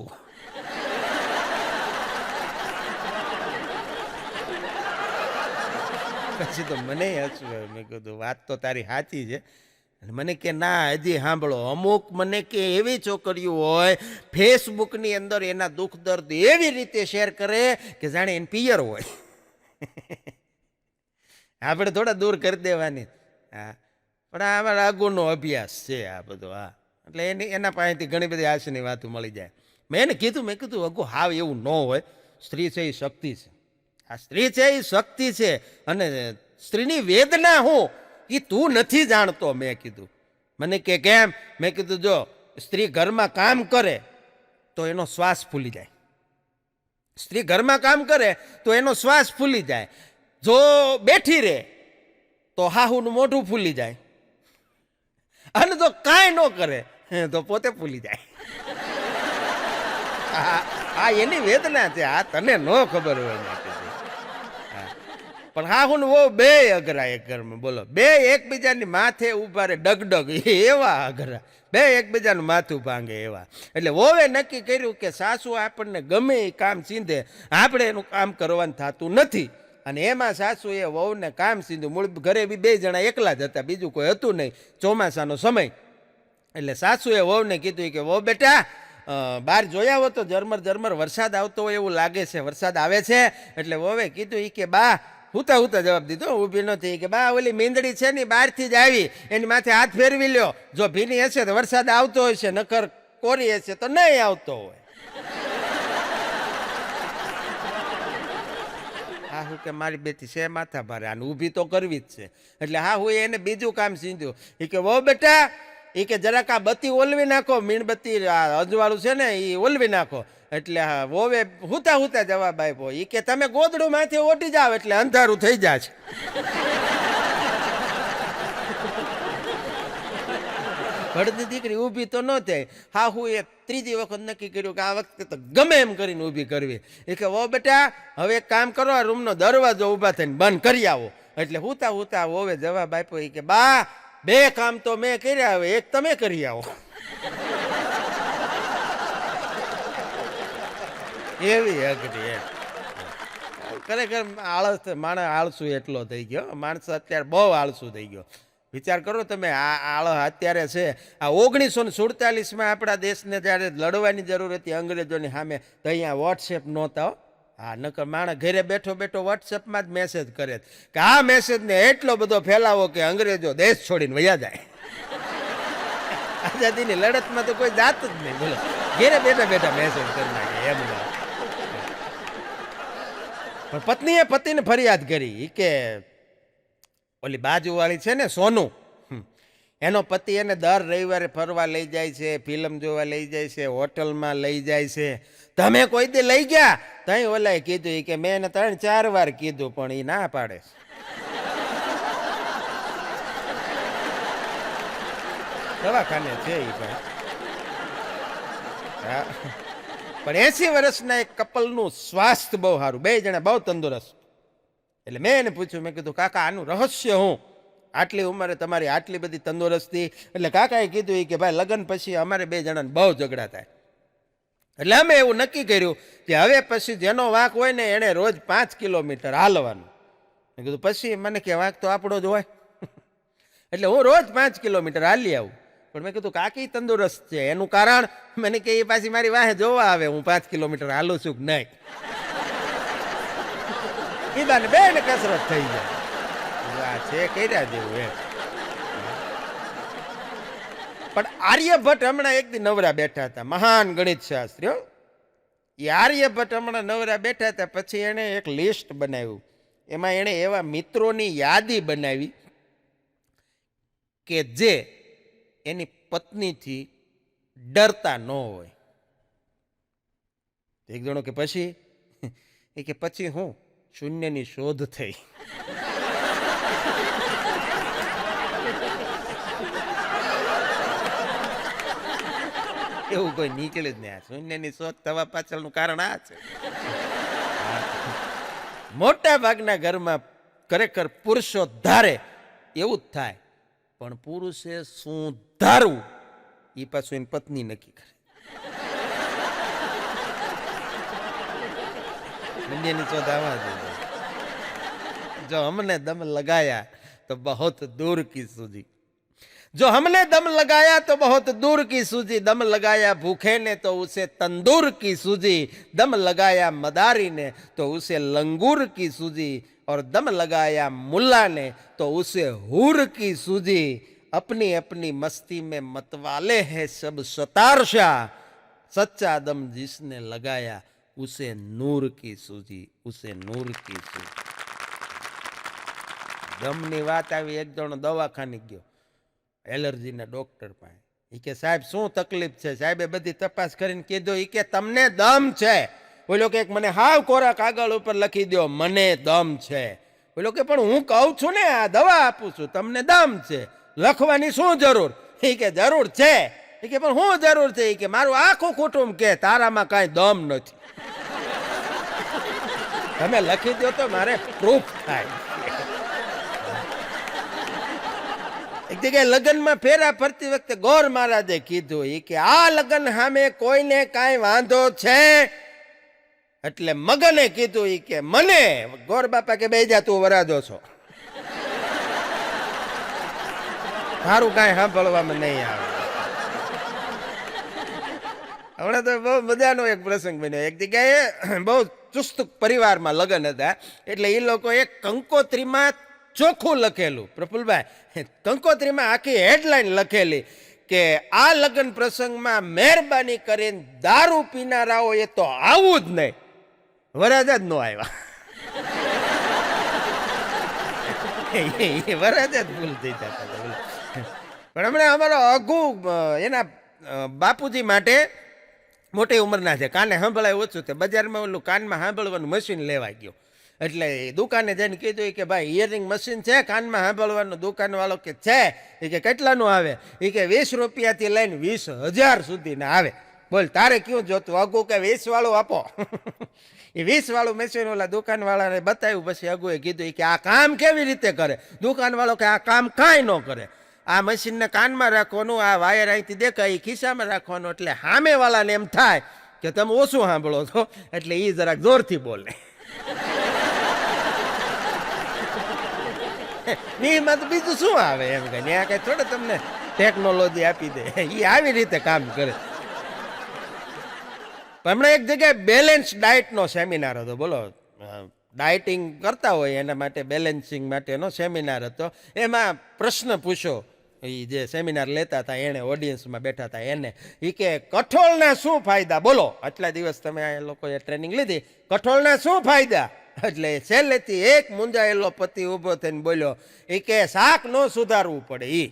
પછી તો મને હસવું. મેં કીધું વાત તો તારી સાચી છે. મને કે ના હજી સાંભળો, અમુક મને કે એવી છોકરીઓ હોય ફેસબુકની અંદર એના દુઃખ દર્દ એવી રીતે શેર કરે કે જાણે એને પિયર હોય. આપણે થોડા દૂર કરી દેવાની. હા, પણ આ અમારા અગુનો અભ્યાસ છે આ બધો. હા, એટલે એના પાસેથી ઘણી બધી હાસ્યની વાતો મળી જાય. મેં એને કીધું, મેં કીધું અગુ હાવ એવું ન હોય. સ્ત્રી છે એ શક્તિ છે. આ સ્ત્રી છે એ શક્તિ છે, અને સ્ત્રીની વેદના હું એ તું નથી જાણતો. મેં કીધું. મને કે કેમ? મેં કીધું જો સ્ત્રી ઘરમાં કામ કરે તો એનો શ્વાસ ફૂલી જાય. સ્ત્રી ઘરમાં કામ કરે તો એનો શ્વાસ ફૂલી જાય. જો બેઠી રહે તો હાહુનું મોઢું ફૂલી જાય, અને જો કાંઈ ન કરે તો પોતે ફૂલી જાય. આ એની વેદના છે. આ તને ન ખબર હોય. પણ હા હું વો બે અઘરા એક ઘરમાં. બોલો, બે એકબીજાની માથે ઉભા રે ડગડગ એવા અઘરા, બે એકબીજાનું માથું ભાંગે એવા. એટલે વોવે નક્કી કર્યું કે સાસુ આપણને ગમે એ કામ સીંધે, આપણે એનું કામ કરવાનું થતું નથી. અને એમાં સાસુએ વહુને કામ સીધું. મૂળ ઘરે બી 2 જણા એકલા જ હતા, બીજું કોઈ હતું નહીં. ચોમાસાનો સમય એટલે સાસુએ વહુને કીધું કે વહુ બેટા બહાર જોયા હો તો ઝરમર ઝરમર વરસાદ આવતો હોય એવું લાગે છે, વરસાદ આવે છે? એટલે વહુએ કીધું એ કે બા, હુતા હુતા જવાબ દીધો, ઊભી નથી. કે બા ઓલી મીંદડી છે ને બહારથી જ આવી, એની માથે હાથ ફેરવી લ્યો. જો ભીની હશે તો વરસાદ આવતો હોય છે, નકર કોરી હશે તો નહીં આવતો હોય. હા હું કે મારી બેટી છે માથા ભારે, આને ઊભી તો કરવી જ છે. એટલે હા હું એને બીજું કામ સીધ્યું. એ કે વહુ બેટા, એ કે જરાક આ બત્તી ઓલવી નાખો, મીણબત્તી અજવાળું છે ને એ ઓલવી નાખો. એટલે હા વોવે હુતા હુતા જવાબ આપ્યો. એ કે તમે ગોદડું માથે ઓઢી જાવ એટલે અંધારું થઈ જાય. ભડની દીકરી ઊભી તો ન થાય. હા હું એ 3જી વખત નક્કી કર્યું કે આ વખતે તો ગમે એમ કરીને ઊભી કરવી. એ કે વો બેટા હવે એક કામ કરો, આ રૂમનો દરવાજો ઊભા થઈને બંધ કરી આવો. એટલે હુતા હુતા વોવે જવાબ આપ્યો. એ કે બા 2 કામ તો મેં કર્યા, હવે એક તમે કરી આવો. એવી અઘરી એમ. ખરેખર આળસ, માણસ આળસુ એટલો થઈ ગયો. માણસ અત્યારે બહુ આળસુ થઈ ગયો. વિચાર કરો તમે, આ આળસ અત્યારે છે. આ 1947માં આપણા દેશને જ્યારે લડવાની જરૂર હતી અંગ્રેજોની સામે, તો અહીંયા વોટ્સએપ નહોતા. હા, નકર માણસ ઘરે બેઠો બેઠો વોટ્સએપમાં જ મેસેજ કરે કે આ મેસેજને એટલો બધો ફેલાવો કે અંગ્રેજો દેશ છોડીને વયા જાય. આઝાદીની લડતમાં તો કોઈ જાત જ નહીં. બોલો, ઘેરે બેઠા બેઠા મેસેજ કરી નાખે એમ. પણ પત્નીએ પતિને ફરિયાદ કરી કે ઓલી બાજુવાળી છે ને સોનું, એનો પતિ એને દર રવિવારે ફરવા લઈ જાય છે, ફિલ્મ જોવા લઈ જાય છે, હોટલમાં લઈ જાય છે. તમે કોઈ દી લઈ ગયા? તઈ ઓલાએ કીધું કે મેં એને 3-4 વાર કીધું પણ એ ના પાડે. દવાખાને છે એ ભાઈ. પણ 80 વર્ષના એક કપલનું સ્વાસ્થ્ય બહુ સારું, 2 જણા બહુ તંદુરસ્ત. એટલે મેં એને પૂછ્યું, મેં કીધું કાકા આનું રહસ્ય હું? આટલી ઉંમરે તમારી આટલી બધી તંદુરસ્તી? એટલે કાકાએ કીધું કે ભાઈ લગ્ન પછી અમારે 2 જણાને બહુ ઝઘડા થાય. એટલે અમે એવું નક્કી કર્યું કે હવે પછી જેનો વાંક હોય ને એણે રોજ 5 કિલોમીટર હાલવાનું. મેં કીધું પછી? મને કે વાંક તો આપણો જ હોય. એટલે હું રોજ 5 કિલોમીટર હાલી આવું. પણ મેં કીધું કાકી તંદુરસ્ત છે, એનું કારણ? મને કે એ પાછી મારી વાહે જોવા આવે હું 5 કિલોમીટર હાલું છું કે નહીં. એ બાને 2 કસરત થઈ જાય. છે કર્યા જેવું એમ. પણ આર્યભટ્ટ હમણાં એક દી નવરા બેઠા હતા, મહાન ગણિત શાસ્ત્રીઓ. એ આર્યભટ્ટ હમણાં નવરા બેઠા હતા, પછી એણે એક લિસ્ટ બનાવ્યું. એમાં એણે એવા મિત્રોની યાદી બનાવી કે જે એની પત્નીથી ડરતા ન હોય. એક જણો કે પછી એ કે પછી હું શૂન્યની શોધ થઈ. એવું કોઈ નીકળે જ નહીં. આ શૂન્યની શોધ થવા પાછળનું કારણ આ છે. મોટા ભાગના ઘરમાં ખરેખર પુરુષો ધારે એવું જ થાય, પણ પુરુષે શું ધારવું એ પાછું એની પત્ની નક્કી કરે. શૂન્યની શોધ આવા જ. જો हमने दम लगाया तो बहुत दूर की सूझी, जो हमने दम लगाया तो बहुत दूर की सूझी, दम लगाया भूखे ने तो उसे तंदूर की सूझी, दम लगाया मदारी ने तो उसे लंगूर की सूझी, और दम लगाया मुल्ला ने तो उसे हूर की सूझी, अपनी अपनी मस्ती में मतवाले हैं सब सतारशा, सच्चा दम जिसने लगाया उसे नूर की सूझी, उसे नूर की सूझी. દમની વાત આવી, એક જણો દવાખાને ગયો એલર્જીના ડોક્ટર પાસે. એ કે સાહેબ શું તકલીફ છે? સાહેબે બધી તપાસ કરીને કીધું, એ કે તમને દમ છે. બોલો કે મને હાવ કોરા કાગળ ઉપર લખી દો, મને દમ છે. બોલો કે પણ હું કહું છું ને, આ દવા આપું છું, તમને દમ છે, લખવાની શું જરૂર? એ કે જરૂર છે. એ કે પણ શું જરૂર છે? એ કે મારું આખું કુટુંબ કે તારામાં કાંઈ દમ નથી. તમે લખી દો તો મારે પ્રૂફ થાય. એક જગ્યાએ લગ્નમાં ફેરા ફરતી વખતે ગોર મહારાજે કીધું, એ કે આ લગ્ન સામે કોઈને કાંઈ વાંધો છે? એટલે મગને કીધું, એ કે મને. ગોર બાપા કે બેજા તું વરાજો છો, તારું કાંઈ સાંભળવામાં નહીં આવે. હમણાં તો બહુ મજાનો એક પ્રસંગ બન્યો. એક જગ્યાએ બહુ ચુસ્ત પરિવારમાં લગ્ન હતા, એટલે એ લોકોએ કંકોત્રીમાં ચોખ્ખું લખેલું, પ્રફુલભાઈ, કંકોત્રીમાં આખી હેડલાઇન લખેલી કે આ લગ્ન પ્રસંગમાં મહેરબાની કરીને દારૂ પીનારાઓ એ તો આવું જ નહીં. વરાજા જ ન આવ્યા. વરાજા જ ભૂલ થઈ જતા. પણ હમણાં અમારો અઘુ એના બાપુજી માટે મોટી ઉંમરના છે, કાને સાંભળાય ઓછું, તે બજારમાં ઓલું કાનમાં સાંભળવાનું મશીન લેવા ગયો. એટલે દુકાને જઈને કીધું કે ભાઈ ઇયરિંગ મશીન છે કાનમાં સાંભળવાનું? દુકાનવાળો કે છે. એ કે કેટલાનું આવે? એ કે 20 રૂપિયાથી લઈને 20,000 સુધીના આવે. બોલ તારે ક્યું જોતું? અગુ કે 20 વાળું આપો. એ 20 વાળું મશીન ઓલા દુકાનવાળાને બતાવ્યું. પછી અગુએ કીધું કે આ કામ કેવી રીતે કરે? દુકાનવાળો કે આ કામ કાંઈ ન કરે, આ મશીનને કાનમાં રાખવાનું, આ વાયર અહીંથી દેખાય ખિસ્સામાં રાખવાનું, એટલે સામેવાળાને એમ થાય કે તમે ઓછું સાંભળો છો, એટલે એ જરાક જોરથી બોલે. એમાં તો બીજું શું આવે એમ કે ત્યાં કઈ થોડે તમને ટેકનોલોજી આપી દે. એ આવી રીતે કામ કરે. હમણાં એક જગ્યાએ બેલેન્સ ડાયટનો સેમિનાર હતો. બોલો, ડાયટિંગ કરતા હોય એના માટે બેલેન્સિંગ માટેનો સેમિનાર હતો. એમાં પ્રશ્ન પૂછ્યો એ જે સેમિનાર લેતા હતા એણે, ઓડિયન્સમાં બેઠા હતા એને, એ કે કઠોળના શું ફાયદા બોલો? આટલા દિવસ તમે આ લોકોએ ટ્રેનિંગ લીધી, કઠોળના શું ફાયદા? એટલે છેલ્લેથી એક મુંજાયેલો પતિ ઊભો થઈને બોલ્યો, એ કે શાક ન સુધારવું પડે. ઈ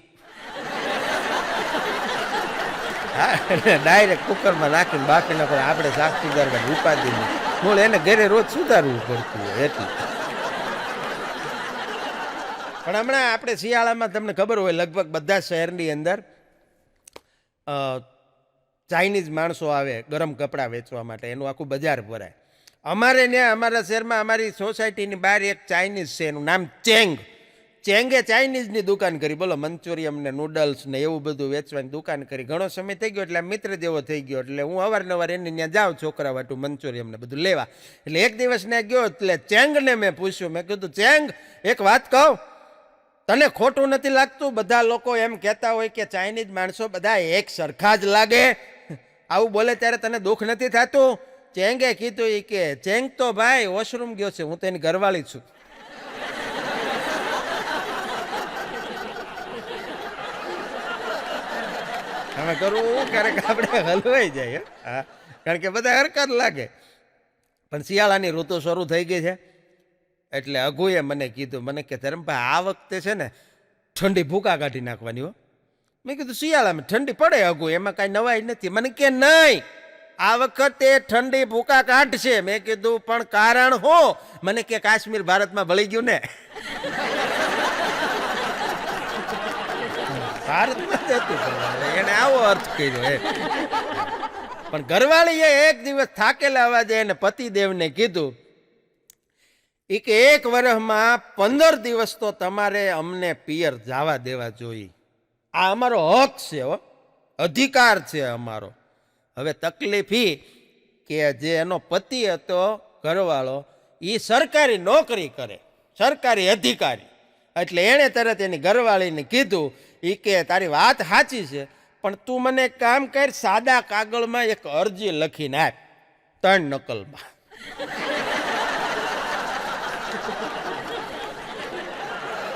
ડાયરેક્ટ કુકરમાં નાખીને બાફી નાખો, આપણે શાક સુધારવાની ઉપાધિ નહીં. મૂળ એને ઘરે રોજ સુધારવું પડતું હોય એટલે. પણ હમણાં આપણે શિયાળામાં તમને ખબર હોય લગભગ બધા શહેરની અંદર ચાઇનીઝ માણસો આવે ગરમ કપડાં વેચવા માટે, એનું આખું બજાર ભરાય. અમારે ત્યાં અમારા શહેરમાં અમારી સોસાયટીની બહાર એક ચાઇનીઝ છે, એનું નામ ચેંગ. ચેંગે ચાઇનીઝની દુકાન કરી. બોલો, મંચુરિયમ ને નૂડલ્સ ને એવું બધું વેચવાની દુકાન કરી. ઘણો સમય થઈ ગયો એટલે મિત્ર જેવો થઈ ગયો. એટલે હું અવારનવાર એની ત્યાં જાઉં છોકરા વાટું મંચુરિયમ ને બધું લેવા. એટલે એક દિવસ ને ગયો એટલે ચેંગને મેં પૂછ્યું, મેં કીધું ચેંગ એક વાત કહું, તને ખોટું નથી લાગતું? બધા લોકો એમ કહેતા હોય કે ચાઇનીઝ માણસો બધા એક સરખા જ લાગે, આવું બોલે ત્યારે તને દુઃખ નથી થતું? ચેંગે કીધું, એ કે ચેંગ તો ભાઈ વોશરૂમ ગયો છે, હું તો એની ઘરવાળી છું. અમે કરવું ક્યારેક આપણે હલવાઈ જાય. હા, કારણ કે બધા હરકત લાગે. પણ શિયાળાની ઋતુ શરૂ થઈ ગઈ છે એટલે અઘુએ મને કીધું, મને કે ધરમભાઈ આ વખતે છે ને ઠંડી ભૂકા કાઢી નાખવાની હો. મેં કીધું શિયાળામાં ઠંડી પડે અઘુ, એમાં કાંઈ નવાઈ નથી. મને કે નહીં, આ વખતે ઠંડી ભૂકા કાઢશે. મેં કીધું પણ કારણ હું? મને કે કાશ્મીર ભારતમાં ભળી ગયું ને. ભારતમાં જતું એને આવો અર્થ કર્યો. પણ ઘરવાળીએ એક દિવસ થાકેલા અવાજે એને પતિદેવને કીધું કે 1 વર્ષમાં 15 દિવસ તો તમારે અમને પિયર જવા દેવા જોઈએ. આ અમારો હક છે હો, અધિકાર છે અમારો. હવે તકલીફ ઈ કે જે એનો પતિ હતો ઘરવાળો એ સરકારી નોકરી કરે, સરકારી અધિકારી. એટલે એણે તરત એની ઘરવાળીને કીધું કે તારી વાત સાચી છે, પણ તું મને એક કામ કર, સાદા કાગળમાં એક અરજી લખીને આપ 3 નકલમાં.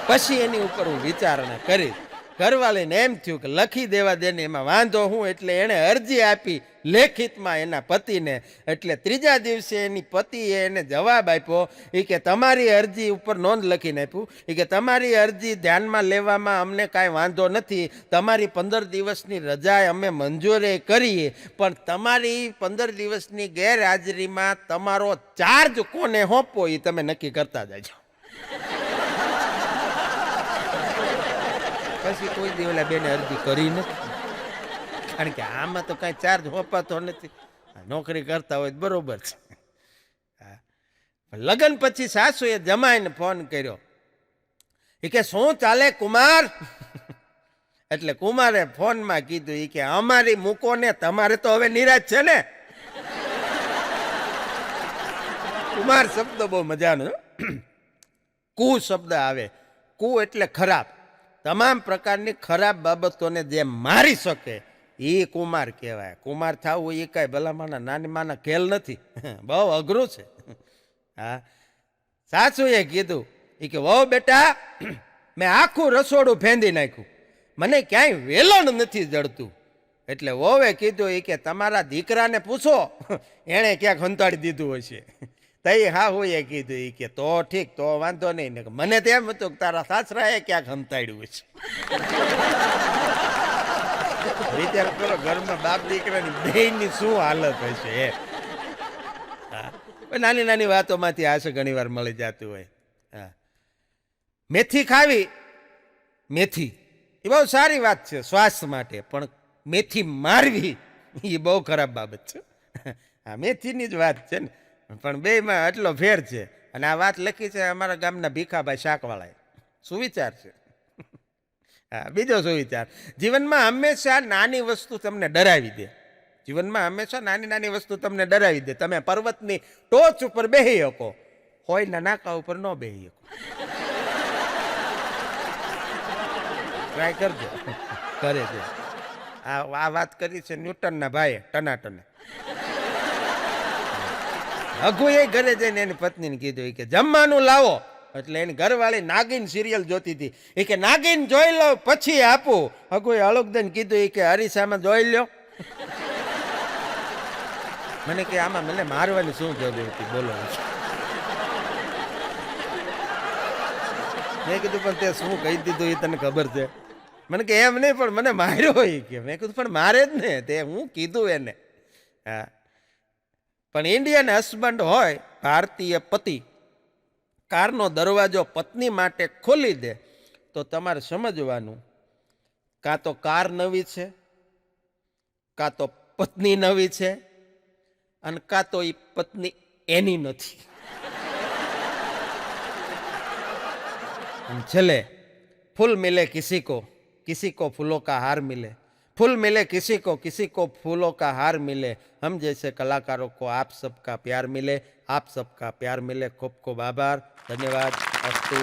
પછી એની ઉપર હું વિચારણા કરી. ઘરવાળીને એમ થયું કે લખી દેવા દે ને, એમાં વાંધો હું. એટલે એણે અરજી આપી લેખિતમાં એના પતિને. એટલે 3જા દિવસે એની પતિએ એને જવાબ આપ્યો કે તમારી અરજી ઉપર નોંધ લખીને આપ્યું કે તમારી અરજી ધ્યાનમાં લેવામાં અમને કાંઈ વાંધો નથી, તમારી 15 દિવસની રજા અમે મંજૂરી કરીએ, પણ તમારી 15 દિવસની ગેરહાજરીમાં તમારો ચાર્જ કોને સોંપવો એ તમે નક્કી કરતા જાજો. પછી કોઈ દી ઓલા બેને અરજી કરી નથી, કારણ કે આમાં તો કાંઈ ચાર્જ હોપાતો નથી. નોકરી કરતા હોય બરોબર છે. લગ્ન પછી સાસુએ જમાઈને ફોન કર્યો કે શું ચાલે કુમાર? એટલે કુમારે ફોનમાં કીધું કે અમારી મૂકો ને, તમારે તો હવે નિરાશ છે ને. કુમાર શબ્દ બહુ મજાનો. કુ શબ્દ આવે. કુ એટલે ખરાબ. તમામ પ્રકારની ખરાબ બાબતોને જે મારી શકે એ કુમાર કહેવાય. કુમાર થવું એ કાંઈ ભલામાના નાની માના ખેલ નથી, બહુ અઘરું છે. હા, સાસુએ કીધું કે વહુ બેટા, મેં આખું રસોડું ફેંદી નાખ્યું, મને ક્યાંય વેલણ નથી જડતું. એટલે વહુએ કીધું કે તમારા દીકરાને પૂછો, એણે ક્યાંક હંતાડી દીધું હશે. તઈ હા હું એ કીધું કે તો ઠીક, તો વાંધો નહીં. ને મને તો એમ હતું કે તારા સાસરાએ ક્યાંક હંતાડ્યું છે. વિચાર કરો ઘરમાં બાપ દીકરાની બેયની શું હાલત હશે. નાની નાની વાતોમાંથી આશે ઘણી વાર મળી જતું હોય. હા, મેથી ખાવી, મેથી એ બહુ સારી વાત છે સ્વાસ્થ્ય માટે, પણ મેથી મારવી એ બહુ ખરાબ બાબત છે. હા, મેથીની જ વાત છે ને, પણ બેયમાં આટલો ફેર છે. અને આ વાત લખી છે અમારા ગામના ભીખાભાઈ શાકવાળાએ. સુવિચાર છે. હા, બીજો સુવિચાર, જીવનમાં હંમેશા નાની વસ્તુ તમને ડરાવી દે. જીવનમાં હંમેશા નાની નાની વસ્તુ તમને ડરાવી દે. તમે પર્વતની ટોચ ઉપર બેહી શકો, હોયના નાકા ઉપર ન બેહી શકો. ટ્રાય કરજો, કરે છે. આ વાત કરી છે ન્યૂટનના ભાઈએ ટનાટને. અઘુએ ઘરે જઈને એની પત્નીને કીધું કે જમવાનું લાવો. એટલે એની ઘરવાળી નાગિન સિરિયલ જોતી હતી. કે નાગિન જોઈ લો પછી આપું. અઘુએ હળુકદઈને કીધું કે અરીસામાં જોઈ લ્યો. મને કે આમાં મને મારવાની શું જરૂર હતી બોલો. મેં કીધું પણ તે શું કહી દીધું એ તને ખબર છે? મને કે એમ નહીં, પણ મને માર્યો એ કે. મેં કીધું પણ મારે જ ને, તે હું કીધું એને. હા, પણ ઇન્ડિયન હસબન્ડ હોય, ભારતીય પતિ, કારનો દરવાજો પત્ની માટે ખોલી દે તો તમારે સમજવાનું કાં તો કાર નવી છે, કાં તો પત્ની નવી છે, અને કાં તો એ પત્ની એની નથી. છેલ્લે ફૂલ મિલે કિસી को फूलों का हार मिले, फूल मिले किसी को फूलों का हार मिले, हम जैसे कलाकारों को आप सबका प्यार मिले, आप सबका प्यार मिले. खूब खूब आभार, धन्यवाद, अस्तु.